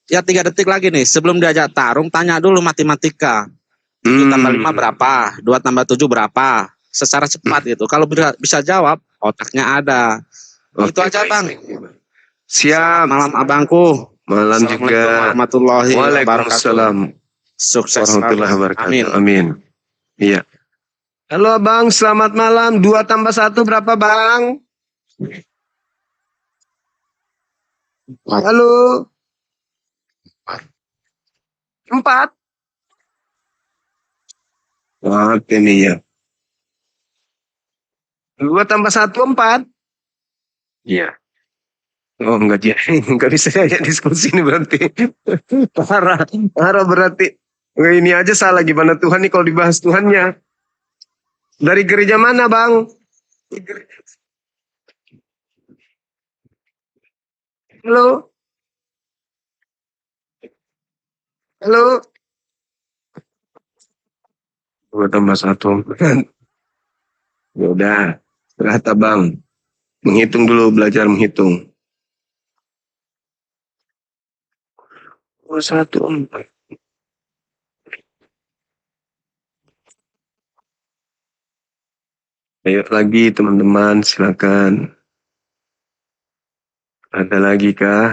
ya 3 detik lagi nih, sebelum diajak tarung, tanya dulu matematika. 7 tambah 5 berapa? 2 tambah 7 berapa? Secara cepat gitu. Kalau bisa jawab, otaknya ada. Itu aja bang. Siap. Malam abangku. Malam Assalamualaikum juga. warahmatullahi wabarakatuh. Waalaikumsalam Sukses warahmatullahi selalu. wabarakatuh. Amin. Amin. Iya. Halo Bang, selamat malam. 2 tambah 1 berapa Bang? Halo. 4. Wah, ini ya. 2 tambah 1 4. Iya. Oh enggak jadi, enggak bisa diajak diskusi ini berarti. Parah, parah berarti. Nggak, ini aja salah gimana Tuhan nih kalau dibahas Tuhannya. Dari gereja mana Bang? Halo? Halo? 2 tambah 1. Ya udah, kata Bang. Menghitung dulu, belajar menghitung. 2 1 4. Ayo lagi teman-teman, silakan. Ada lagi kah?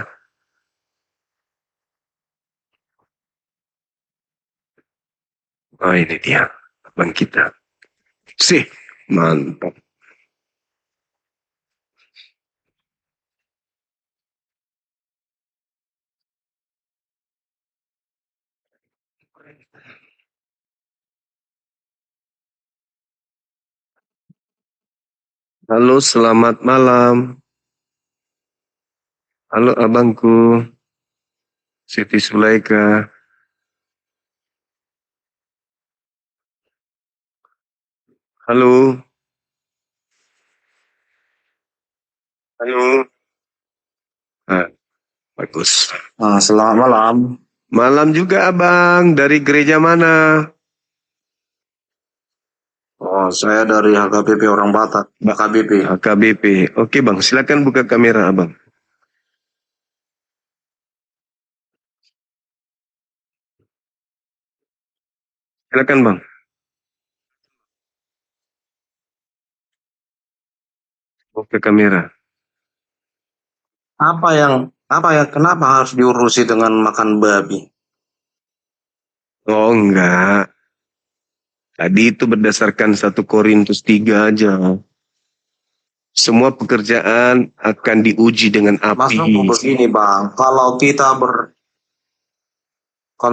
Oh ini dia, abang kita. Sih, mantap. Halo, selamat malam. Halo abangku, Siti Sulaika. Halo. Halo. Ah, bagus. Selamat malam. Malam juga abang. Dari gereja mana? Oh, saya dari HKBP orang Batak. HKBP. HKBP. Oke bang, silakan buka kamera abang. Silakan bang. Buka kamera. Kenapa harus diurusi dengan makan babi? Oh enggak. Tadi itu berdasarkan 1 Korintus 3 aja. Semua pekerjaan akan diuji dengan api. Maksudku begini bang, kalau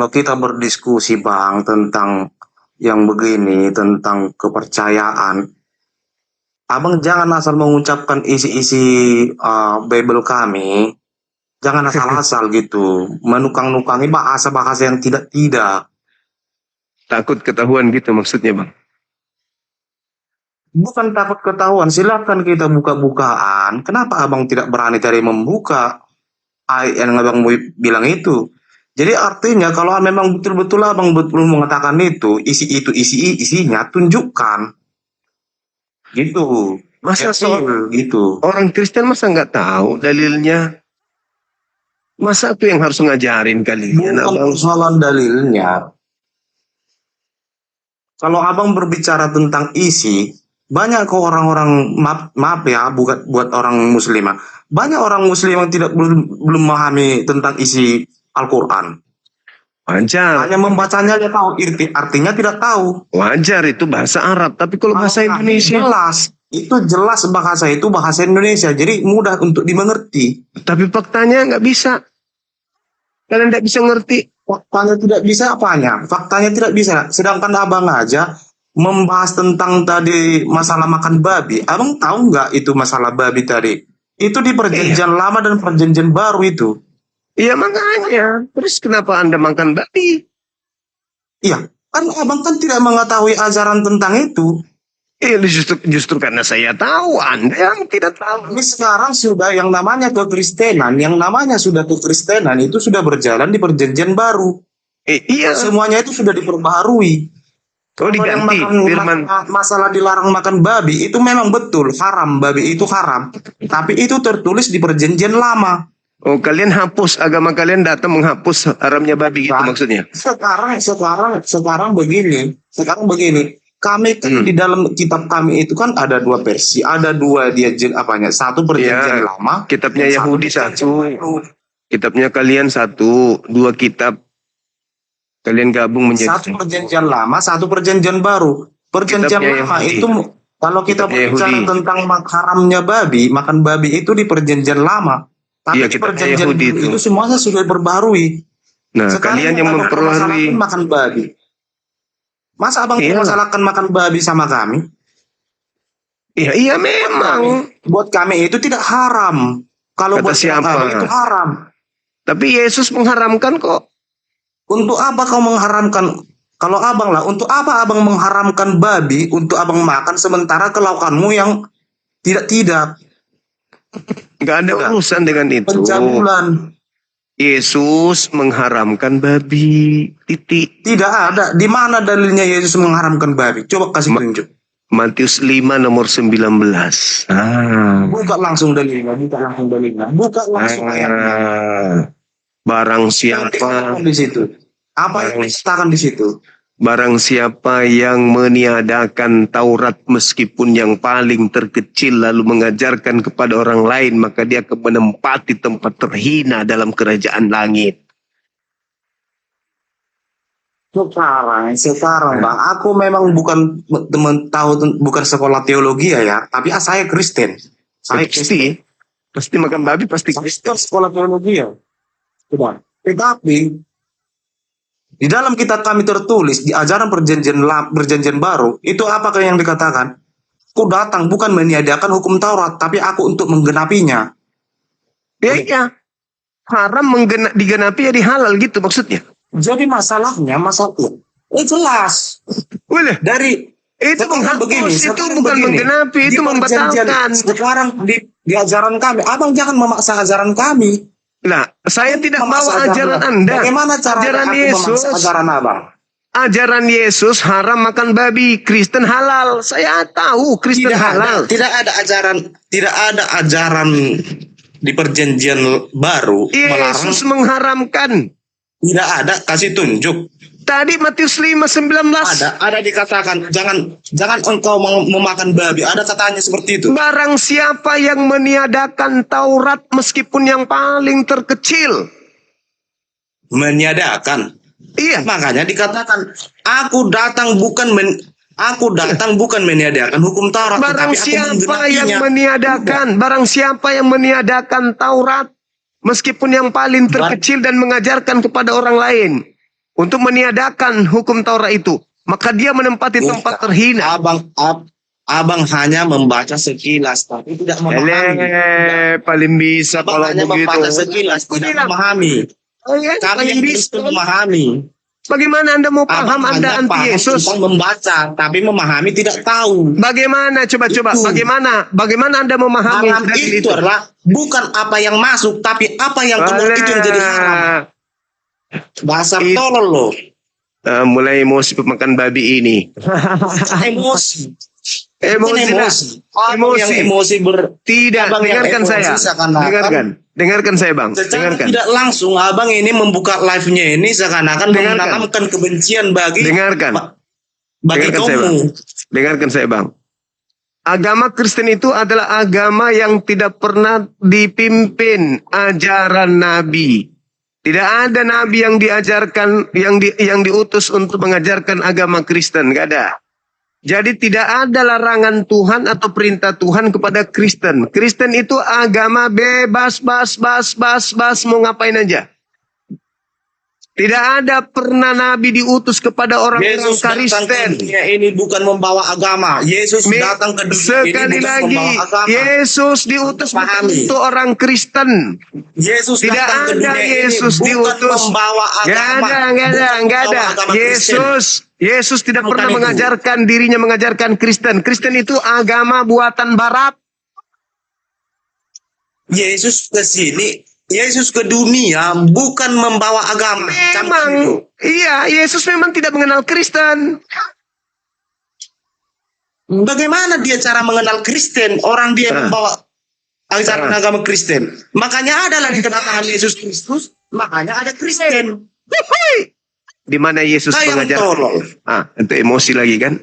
kita berdiskusi bang tentang yang begini, tentang kepercayaan, abang jangan asal mengucapkan isi-isi Bible kami, jangan asal-asal gitu, menukang-nukangi bahasa-bahasa yang tidak-tidak. Takut ketahuan gitu maksudnya bang? Bukan takut ketahuan, silakan kita buka-bukaan. Kenapa abang tidak berani dari membuka ayat yang abang bilang itu? Jadi artinya kalau memang betul-betul abang betul mengatakan itu isinya tunjukkan. Gitu. Masa soal gitu. orang Kristen masa nggak tahu dalilnya? Masa aku yang harus ngajarin kalian? Bukan persoalan dalilnya. Kalau abang berbicara tentang isi, banyak kok orang-orang maaf ya, buat orang muslimah. Banyak orang muslim yang belum memahami tentang isi Al-Quran. Wajar. Hanya membacanya dia tahu, artinya tidak tahu. Wajar, itu bahasa Arab. Tapi kalau bahasa Indonesia jelas bahasa itu bahasa Indonesia. Jadi mudah untuk dimengerti. Tapi faktanya nggak bisa. Kalian tidak bisa ngerti. Faktanya tidak bisa apanya? Faktanya tidak bisa. Sedangkan abang aja membahas tentang tadi masalah makan babi. Abang tahu nggak itu masalah babi tadi? Itu di perjanjian lama dan perjanjian baru itu. Iya makanya. Terus kenapa Anda makan babi? Iya, kan abang kan tidak mengetahui ajaran tentang itu. Justru karena saya tahu, Anda yang tidak tahu. Ini sekarang sudah yang namanya kekristenan, itu sudah berjalan di perjanjian baru. Iya. Semuanya itu sudah diperbaharui. Oh, diganti firman. Masalah dilarang makan babi itu memang betul haram, babi itu haram. Tapi itu tertulis di perjanjian lama. Oh, kalian hapus, agama kalian datang menghapus haramnya babi gitu maksudnya? Sekarang begini. Kami kan di dalam kitab kami itu kan ada 2 versi, ada 2 satu perjanjian lama, kitabnya Yahudi satu, kitabnya kalian satu, 2 kitab kalian gabung menjadi satu perjanjian lama, satu perjanjian baru. Perjanjian lama itu kalau kita berbicara tentang haramnya babi, makan babi itu di perjanjian lama. Tapi di perjanjian itu semuanya sudah berbarui. Nah, sekarang kalian yang memperbarui makan babi. Masa abang masalahkan makan babi sama kami? Iya memang. Buat kami itu tidak haram. Kalau buat kami itu haram. Tapi Yesus mengharamkan kok. Untuk apa kau mengharamkan? Kalau abang lah, untuk apa abang mengharamkan babi untuk abang makan sementara kelaukanmu yang tidak? Gak ada urusan dengan itu. Pencabulan. Yesus mengharamkan babi. Titik. Tidak ada. Di mana dalilnya Yesus mengharamkan babi? Coba kasih tunjuk. Matius 5 nomor 19. Buka langsung dalilnya. Buka langsung ayatnya. Barang siapa di situ? Apa yang dikatakan di situ? Barang siapa yang meniadakan Taurat meskipun yang paling terkecil lalu mengajarkan kepada orang lain, maka dia akan menempati tempat terhina dalam kerajaan langit. Sekarang Bang, aku memang bukan bukan sekolah teologi ya, tapi saya Kristen. Saya Kristen. Pasti makan babi, pasti Kristen sekolah teologi ya. Tetapi di dalam kitab kami tertulis di ajaran perjanjian baru itu apakah yang dikatakan? Aku datang bukan meniadakan hukum Taurat, tapi aku untuk menggenapinya. Iya. Haram digenapi ya dihalal gitu maksudnya. Jadi masalahnya jelas. Boleh. Dari Itu menghapus, itu bukan menggenapi, itu membatalkan. Sekarang di ajaran kami, abang jangan memaksa ajaran kami. Nah, saya tidak bawa ajaran Anda. Bagaimana caranya Ajaran aku Yesus. memaksa ajaran abang? Ajaran Yesus haram makan babi, Kristen halal. Saya tahu Kristen halal. Tidak ada ajaran di perjanjian baru Yesus mengharamkan. Tidak ada, kasih tunjuk. Tadi Matius 5:19. Ada dikatakan jangan engkau memakan babi. Ada katanya seperti itu. Barang siapa yang meniadakan Taurat meskipun yang paling terkecil. Meniadakan. Iya. Makanya dikatakan aku datang bukan meniadakan hukum Taurat, Barang tetapi aku siapa yang menggenapinya. barang siapa yang meniadakan Taurat meskipun yang paling terkecil dan mengajarkan kepada orang lain untuk meniadakan hukum Taurat itu, maka dia menempati tempat terhina. Abang hanya membaca sekilas tapi tidak memahami. Paling bisa Abang kalau hanya begitu. membaca sekilas tidak memahami. Kami yang Kristen memahami. Bagaimana Anda mau paham? Anda anti Yesus. Tentang membaca tapi memahami tidak tahu. Bagaimana coba bagaimana Anda memahami? Haram itu adalah bukan apa yang masuk tapi apa yang keluar itu yang jadi haram. Dasar tolol lo. Mulai emosi pemakan babi ini. Emosi. Tidak, dengarkan saya. Dengarkan saya, Bang. Secara tidak langsung abang ini membuka live-nya ini seakan-akan menanamkan kebencian bagi kamu. Dengarkan saya, Bang. Agama Kristen itu adalah agama yang tidak pernah dipimpin ajaran Nabi. Tidak ada Nabi yang diajarkan, yang diutus untuk mengajarkan agama Kristen. Gak ada. Jadi tidak ada larangan Tuhan atau perintah Tuhan kepada Kristen. Kristen itu agama bebas, mau ngapain aja. Tidak ada pernah Nabi diutus kepada orang-orang Kristen. Ini bukan membawa agama. Yesus datang ke dunia sekali ini bukan lagi, membawa agama. Yesus diutus untuk orang Kristen. Yesus tidak datang ke ada dunia Yesus ini bukan diutus. membawa agama. Nggak ada. Yesus tidak Bukan pernah itu. mengajarkan dirinya mengajarkan Kristen. Kristen itu agama buatan Barat. Yesus ke sini, Yesus ke dunia bukan membawa agama. Memang, iya, Yesus memang tidak mengenal Kristen. Bagaimana dia cara mengenal Kristen? Orang dia membawa ajaran agama Kristen. Makanya adalah di kedatangan Yesus Kristus, makanya ada Kristen. Di mana Yesus mengajarkan? Untuk emosi lagi kan?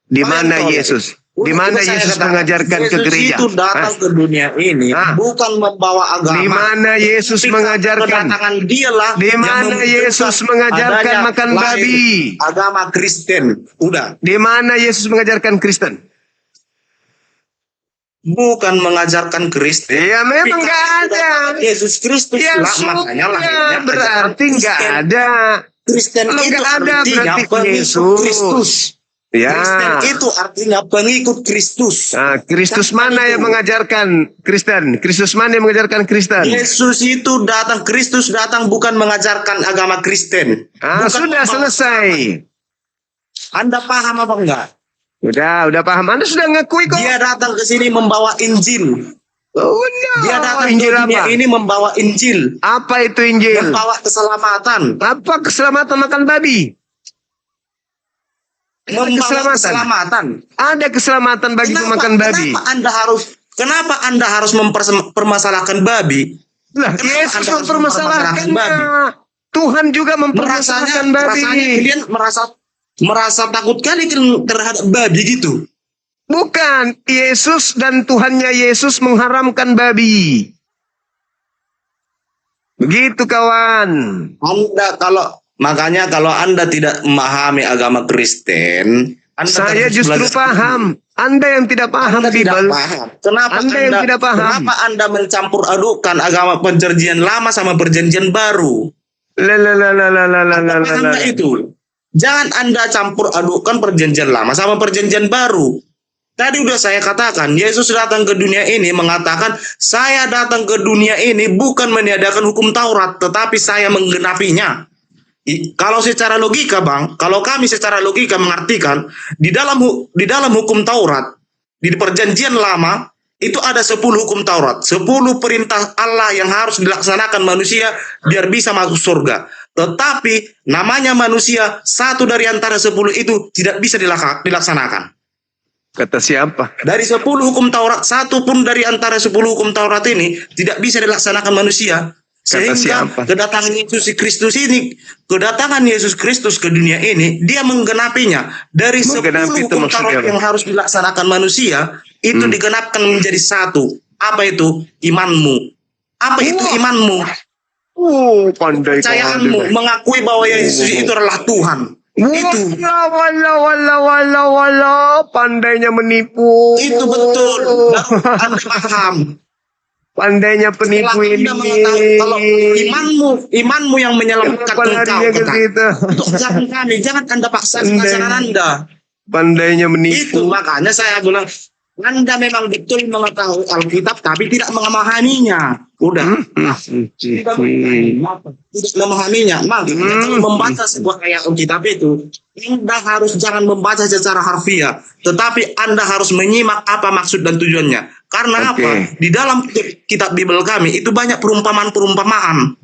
Di mana Yesus? Di mana Yesus mengajarkan ke gereja? Yesus itu datang ke dunia ini bukan membawa agama. Di mana Yesus mengajarkan? Di mana Yesus mengajarkan makan babi? Agama Kristen. Udah. Di mana Yesus mengajarkan Kristen? Bukan mengajarkan Kristen. Ya memang nggak ada. Yesus Kristus Ya lah, makanya lahirnya berarti nggak ada. Kristen Kalau itu nggak ada artinya berarti pengikut Kristus. Ya. Kristen itu artinya pengikut Kristus. Nah, Kristus mana yang mengajarkan Kristen? Kristus mana yang mengajarkan Kristen? Yesus itu datang, Kristus datang bukan mengajarkan agama Kristen. Sudah selesai. Anda paham apa enggak? Udah paham. Anda sudah ngakui kok. Dia datang ke sini membawa Injil. Dia datang Injil ke dunia apa? ini membawa Injil. Apa itu Injil? Membawa keselamatan. Apa keselamatan makan babi? Membawa keselamatan. Ada keselamatan bagi pemakan babi. Kenapa Anda harus mempermasalahkan babi? Lah, Yesus mempermasalahkannya. Tuhan juga mempermasalahkan babi. Kalian merasa takut kali terhadap babi gitu. Bukan, Yesus dan Tuhannya Yesus mengharamkan babi. Begitu kawan. Makanya kalau Anda tidak memahami agama Kristen, saya justru paham. Anda yang tidak paham Bible. Kenapa Anda mencampur adukan agama perjanjian lama sama perjanjian baru? Itu. Jangan Anda campur adukan perjanjian lama sama perjanjian baru. Tadi udah saya katakan, Yesus datang ke dunia ini mengatakan, saya datang ke dunia ini bukan meniadakan hukum Taurat, tetapi saya menggenapinya. Kalau secara logika, Bang, kalau kami secara logika mengartikan di dalam hukum Taurat, di perjanjian lama itu ada 10 hukum Taurat, 10 perintah Allah yang harus dilaksanakan manusia biar bisa masuk surga. Tetapi namanya manusia, satu dari antara 10 itu tidak bisa dilaksanakan. Kata siapa? Dari 10 hukum Taurat, satu pun dari antara 10 hukum Taurat ini tidak bisa dilaksanakan manusia. Sehingga kedatangan Yesus Kristus ini, kedatangan Yesus Kristus ke dunia ini, dia menggenapinya. Dari 10 hukum Taurat yang harus dilaksanakan manusia, itu digenapkan menjadi satu. Apa itu? Imanmu. Apa itu imanmu? Pandai Percayaanmu, mengakui bahwa Yesus itu adalah Tuhan. Itu. Wala, pandainya menipu. Itu betul. Anda paham. Pandainya penipu ini. Kalau imanmu yang menyelamatkan engkau. Untuk jangan kami, jangan Anda paksa kesabaran Anda. Pandainya menipu. Itu makanya saya bilang, Anda memang betul mengetahui Alkitab, tapi tidak memahaminya. Udah. Tidak memahaminya. Kalau membaca sebuah ayat Alkitab itu, Anda harus jangan membaca secara harfiah, tetapi Anda harus menyimak apa maksud dan tujuannya. Karena apa? Di dalam kitab Bible kami itu banyak perumpamaan-perumpamaan.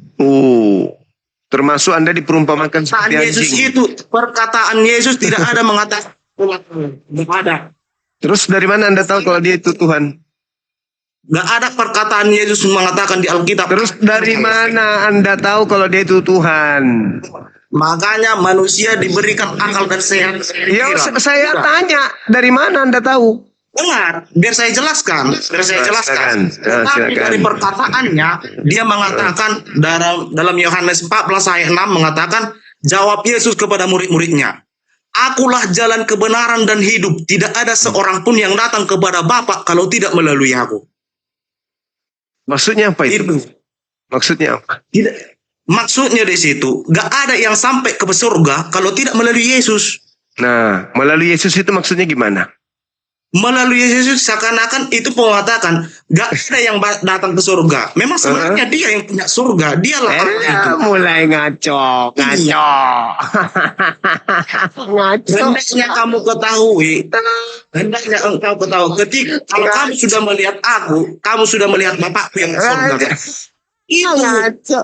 Termasuk Anda diperumpamakan seperti anjing. Yesus itu, perkataan Yesus tidak ada mengatakan tidak ada. Terus dari mana Anda tahu kalau dia itu Tuhan? Gak ada perkataan Yesus mengatakan di Alkitab. Terus dari mana Anda tahu kalau dia itu Tuhan? Makanya manusia diberikan akal dan sehat. Ya, saya tanya, dari mana Anda tahu? Dengar, biar saya jelaskan. Tapi dari perkataannya, dia mengatakan dalam Yohanes 14 ayat 6 mengatakan, jawab Yesus kepada murid-muridnya, Akulah jalan kebenaran dan hidup. Tidak ada seorang pun yang datang kepada Bapa kalau tidak melalui aku. Maksudnya apa itu? Maksudnya apa? Maksudnya di situ, gak ada yang sampai ke surga kalau tidak melalui Yesus. Nah, melalui Yesus itu maksudnya gimana? Melalui Yesus seakan-akan itu mengatakan gak ada yang datang ke surga. Memang sebenarnya dia yang punya surga. Dialah orang itu. Mulai ngaco. Hendaknya kamu ketahui. Hendaknya engkau ketahui. Ketika kalau kamu sudah melihat aku, kamu sudah melihat Bapakku yang surga. Itu ngaco.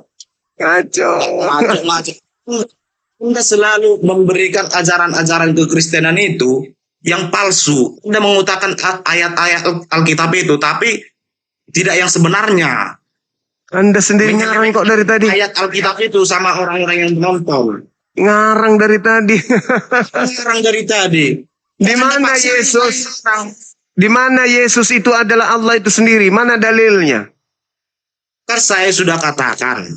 Anda selalu memberikan ajaran-ajaran kekristenan itu yang palsu. Anda mengutarakan ayat-ayat Alkitab itu, tapi tidak yang sebenarnya. Anda sendiri ngarang kok dari tadi. Ayat Alkitab itu sama orang-orang yang menonton. Ngarang dari tadi. Ngarang dari tadi. Di mana Yesus? Di mana Yesus itu adalah Allah itu sendiri? Mana dalilnya? Kan saya sudah katakan.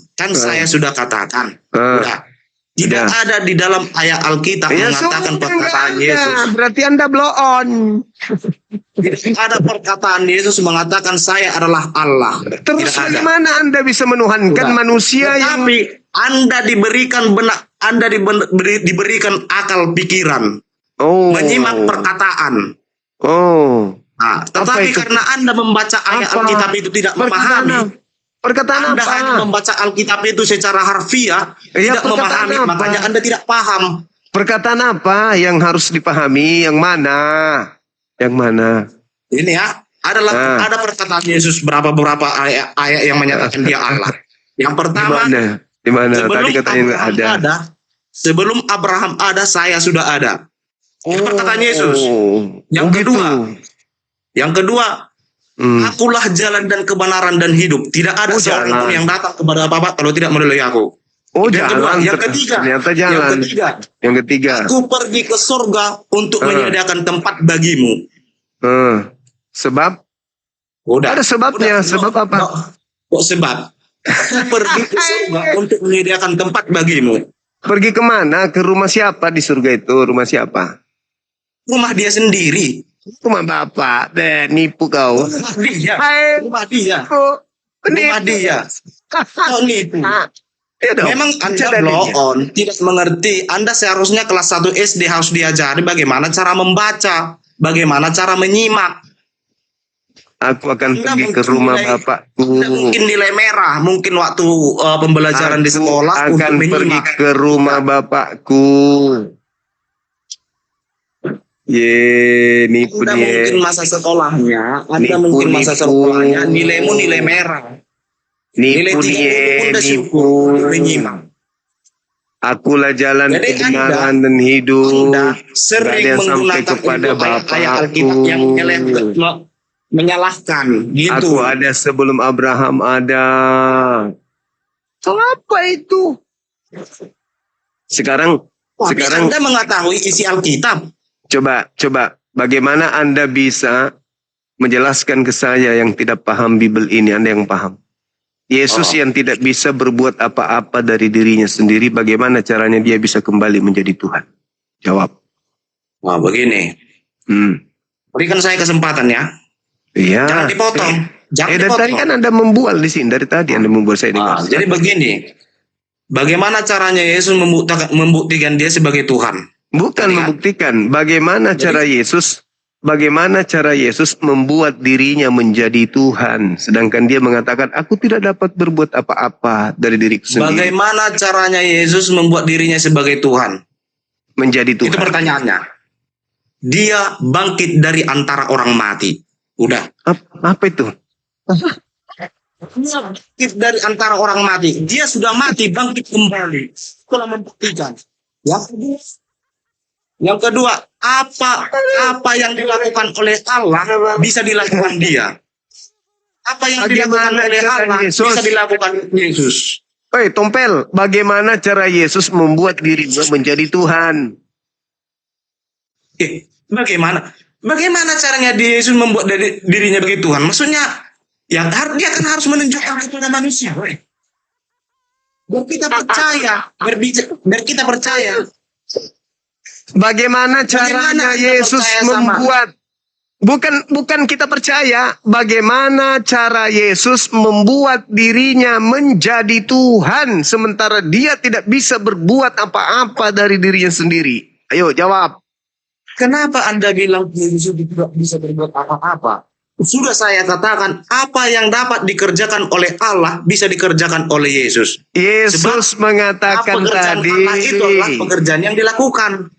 Udah. Tidak ada di dalam ayat Alkitab mengatakan perkataan Yesus. Berarti Anda blow on. Tidak ada perkataan Yesus mengatakan saya adalah Allah. Terus bagaimana Anda bisa menuhankan manusia yang... Tapi Anda diberikan diberikan akal pikiran. Menyimak perkataan. Nah, tetapi karena Anda membaca ayat Alkitab itu tidak memahami. Perkataan Anda hanya membaca Alkitab itu secara harfiah, tidak memahami, makanya Anda tidak paham. Perkataan apa yang harus dipahami? Yang mana? Ini ya, ada perkataan Yesus beberapa ayat yang menyatakan dia Allah. Yang pertama, di mana? Tadi katanya ada. Sebelum Abraham ada, saya sudah ada. Itu perkataan Yesus. Yang kedua, Akulah jalan dan kebenaran dan hidup. Tidak ada seorang pun yang datang kepada Bapa kalau tidak melalui aku. Yang ketiga, aku pergi ke surga untuk menyediakan tempat bagimu. Sebab? Ada sebabnya. Sebab apa? Kok sebab? Aku pergi ke surga untuk menyediakan tempat bagimu. Pergi kemana? Ke rumah siapa di surga itu? Rumah siapa? Rumah dia sendiri. Rumah Bapak, nipu kau. Rumah dia. Kau nipu. Memang Anda blow on, tidak mengerti. Anda seharusnya kelas 1 SD harus diajari bagaimana cara membaca, bagaimana cara menyimak. Aku akan Enggak pergi ke mungkin rumah nilai- bapakku. Tidak mungkin nilai merah, mungkin waktu pembelajaran di sekolah Aku untuk akan pergi menyimak. ke rumah bapakku. Nipu Anda dia. mungkin masa sekolahnya, Anda Nipu, mungkin masa nipu. sekolahnya nilaimu nilai merah. Nilai Nipu 30 dia, pun udah nipu. syukur menyimak. Akulah jalan Jadi kebenaran dan hidup. Anda Gak ada sering yang sampai menggunakan kepada itu ayat-ayat Alkitab Bapakku. yang menyalahkan gitu. Aku ada sebelum Abraham ada. Apa itu? Sekarang Tapi Anda mengetahui isi Alkitab. coba bagaimana Anda bisa menjelaskan ke saya yang tidak paham Bible ini, Anda yang paham. Yesus yang tidak bisa berbuat apa-apa dari dirinya sendiri, bagaimana caranya dia bisa kembali menjadi Tuhan? Jawab. Wah, begini. Berikan saya kesempatan ya. Iya. Jangan dipotong. Jangan dari dipotong. tadi kan Anda membual di sini, dari tadi Anda membual saya dengar. Jadi begini. Bagaimana caranya Yesus membuktikan dia sebagai Tuhan? Bukan membuktikan. Bagaimana cara Yesus membuat dirinya menjadi Tuhan, sedangkan dia mengatakan aku tidak dapat berbuat apa-apa dari diriku sendiri. Bagaimana caranya Yesus membuat dirinya sebagai Tuhan? Menjadi Tuhan. Itu pertanyaannya. Dia bangkit dari antara orang mati. Udah. Apa itu? Dia bangkit dari antara orang mati. Dia sudah mati, bangkit kembali. Itulah membuktikan. Yang kedua, apa yang dilakukan oleh Allah bisa dilakukan dia. Apa yang dilakukan oleh Allah bisa dilakukan Yesus. Oi, Tompel, bagaimana cara Yesus membuat dirinya menjadi Tuhan? Bagaimana caranya Yesus membuat dirinya menjadi Tuhan? Maksudnya, dia kan harus menunjukkan kepada manusia. Biar kita percaya, biar kita percaya. Bagaimana caranya Yesus membuat bukan kita percaya, bagaimana cara Yesus membuat dirinya menjadi Tuhan sementara dia tidak bisa berbuat apa-apa dari dirinya sendiri? Ayo jawab. Kenapa Anda bilang Yesus tidak bisa berbuat apa-apa? Sudah saya katakan, apa yang dapat dikerjakan oleh Allah bisa dikerjakan oleh Yesus. Yesus mengatakan pekerjaan tadi, Allah itu adalah pekerjaan yang dilakukan.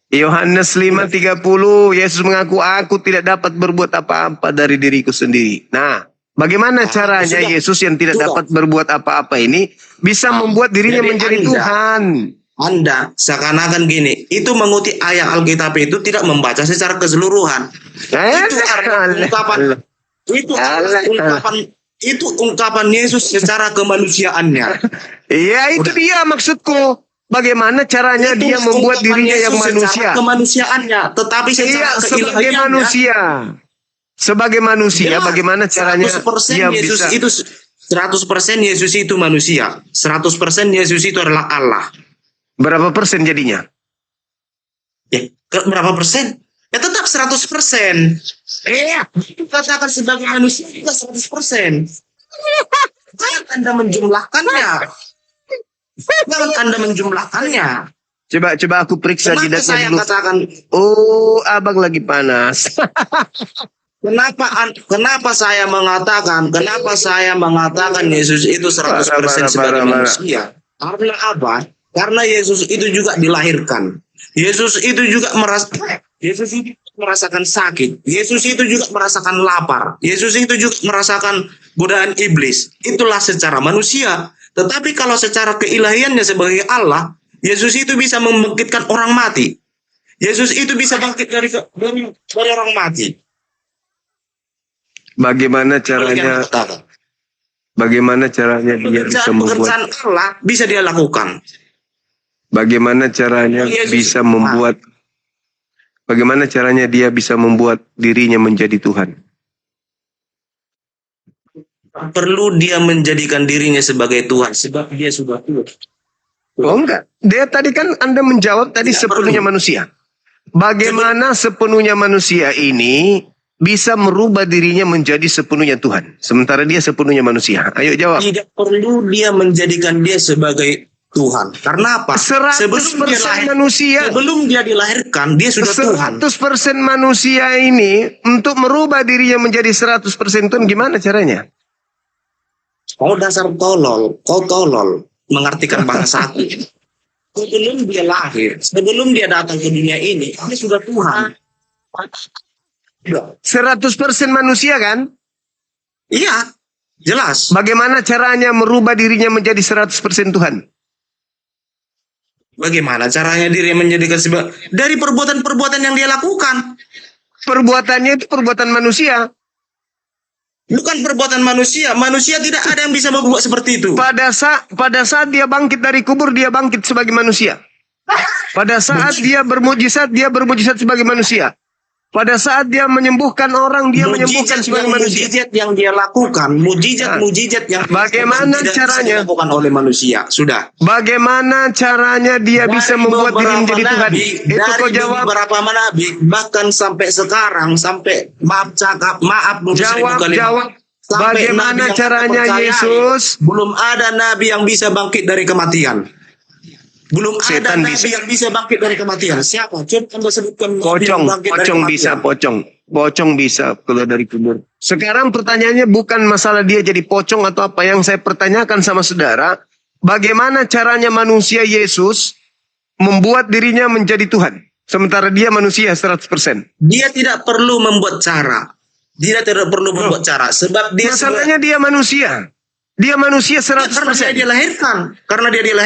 Yohanes 5:30, Yesus mengaku, aku tidak dapat berbuat apa-apa dari diriku sendiri. Nah, bagaimana caranya Yesus yang tidak dapat berbuat apa-apa ini bisa membuat dirinya menjadi Tuhan? Anda seakan-akan gini, itu mengutip ayat Alkitab itu tidak membaca secara keseluruhan. Itu ungkapan Yesus secara kemanusiaannya. Iya, itu dia maksudku. Bagaimana caranya Itu dia membuat dirinya yang Yesus manusia? secara kemanusiaannya, tetapi secara sebagai manusia. Sebagai manusia, bagaimana caranya 100% dia Yesus bisa? itu 100% Yesus itu manusia. 100% Yesus itu adalah Allah. Berapa persen jadinya? Berapa persen? Ya tetap 100%. Katakan sebagai manusia juga 100%. Jangan Anda menjumlahkannya. Coba aku periksa jidatnya saya dulu. Katakan, oh, abang lagi panas. Kenapa saya mengatakan Yesus itu 100% sebagai manusia? Karena apa? Karena Yesus itu juga dilahirkan. Yesus itu juga merasakan sakit. Yesus itu juga merasakan lapar. Yesus itu juga merasakan godaan iblis. Itulah secara manusia. Tetapi kalau secara keilahiannya sebagai Allah, Yesus itu bisa membangkitkan orang mati. Yesus itu bisa bangkit dari orang mati. Bagaimana caranya? Bagaimana caranya dia bisa membuat? Pekerjaan Allah bisa dia lakukan. Bagaimana caranya bisa membuat? Bagaimana caranya dia bisa membuat dirinya menjadi Tuhan? Perlu dia menjadikan dirinya sebagai Tuhan sebab dia sudah Tuhan. Oh enggak, dia tadi kan Anda menjawab tadi sepenuhnya manusia. Bagaimana sepenuhnya manusia ini bisa merubah dirinya menjadi sepenuhnya Tuhan, sementara dia sepenuhnya manusia? Ayo jawab. Tidak perlu dia menjadikan dia sebagai Tuhan. Karena apa? 100% manusia. Sebelum dia dilahirkan, dia sudah Tuhan. 100% manusia ini untuk merubah dirinya menjadi 100% Tuhan, gimana caranya? Kau dasar tolol, kau tolol mengartikan bahasa aku. Sebelum dia lahir, sebelum dia datang ke dunia ini, dia sudah Tuhan. 100% manusia kan? Iya, jelas. Bagaimana caranya merubah dirinya menjadi 100% Tuhan? Bagaimana caranya diri menjadikan dari perbuatan-perbuatan yang dia lakukan? Perbuatannya itu perbuatan manusia. Bukan perbuatan manusia. Manusia tidak ada yang bisa berbuat seperti itu. Pada saat dia bangkit dari kubur, dia bangkit sebagai manusia. Pada saat dia bermujizat sebagai manusia. Pada saat dia menyembuhkan orang, dia menyembuhkan sebagai manusia. Mujizat yang dia lakukan, mujizat yang bagaimana caranya dilakukan oleh manusia. Sudah. Bagaimana caranya dia bisa membuat diri menjadi Tuhan? Itu kau jawab. Beberapa nabi, bahkan sampai sekarang, sampai maaf Jawab. Bagaimana caranya Yesus? Belum ada nabi yang bisa bangkit dari kematian. Belum ada nabi yang bisa bangkit dari kematian. Siapa? Coba Anda sebutkan. Pocong bisa keluar dari kubur. Sekarang pertanyaannya bukan masalah dia jadi pocong atau apa. Yang saya pertanyakan sama saudara, bagaimana caranya manusia Yesus membuat dirinya menjadi Tuhan? Sementara dia manusia 100%. Dia tidak perlu membuat cara. Dia tidak perlu membuat cara. Sebab dia masalahnya dia manusia. Dia manusia 100%. Karena dia dilahirkan.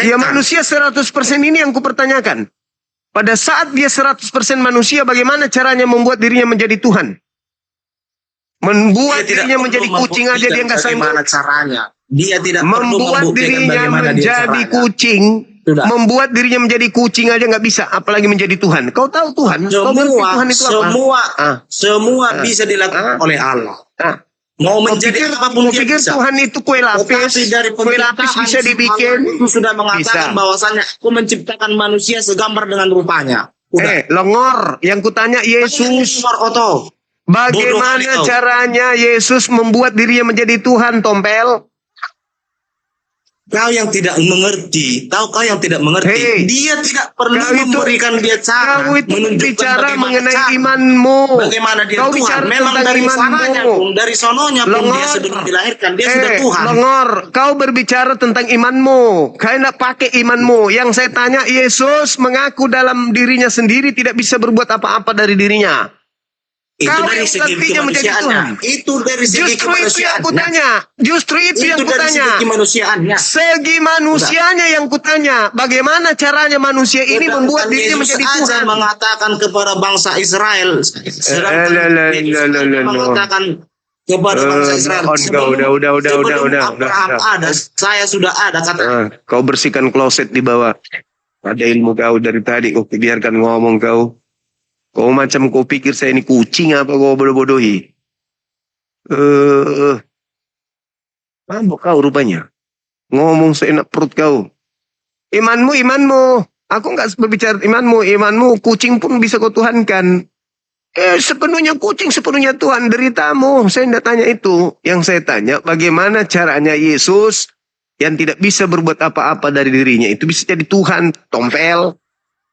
Dia manusia 100% ini yang kupertanyakan. Pada saat dia 100% manusia, bagaimana caranya membuat dirinya menjadi Tuhan? Membuat dirinya menjadi kucing aja dia nggak sanggup. Bagaimana caranya? Dia tidak membuat dirinya menjadi kucing. Membuat dirinya menjadi kucing aja nggak bisa, apalagi menjadi Tuhan. Kau tahu Tuhan? Tuhan itu apa? Semua bisa dilakukan oleh Allah. Mau menjadi apapun pikir Tuhan itu kue lapis. Kue lapis bisa dibikin. Itu sudah mengatakan bahwasannya aku menciptakan manusia segambar dengan rupanya. Longor. Yang kutanya Yesus. Bagaimana caranya Yesus membuat dirinya menjadi Tuhan, Tompel? Kau yang tidak mengerti, kau yang tidak mengerti, dia tidak perlu memberikan dia cara, menunjukkan mengenai imanmu. Bagaimana dia Tuhan? Memang dari sananya, dari sononya pun dia sebelum dilahirkan, dia sudah Tuhan. Longor, kau berbicara tentang imanmu. Kau tidak pakai imanmu. Yang saya tanya, Yesus mengaku dalam dirinya sendiri tidak bisa berbuat apa-apa dari dirinya. Itu dari segi kemanusiaannya. Itu dari segi kemanusiaannya. Justru itu yang kutanya. Segi manusianya yang kutanya. Bagaimana caranya manusia ini membuat dirinya menjadi Tuhan? Mengatakan kepada bangsa Israel. Mengatakan kepada bangsa Israel. Udah. Ada, saya sudah ada kata. Kau bersihkan kloset di bawah. Ada ilmu kau dari tadi. Kau biarkan ngomong kau. Kau macam kau pikir saya ini kucing apa kau bodoh-bodohi? Mabuk kau rupanya. Ngomong seenak perut kau. Imanmu. Aku nggak berbicara imanmu. Kucing pun bisa kau tuhankan. Sepenuhnya kucing, sepenuhnya Tuhan. Deritamu. Saya tidak tanya itu. Yang saya tanya bagaimana caranya Yesus yang tidak bisa berbuat apa-apa dari dirinya. Itu bisa jadi Tuhan. Tompel.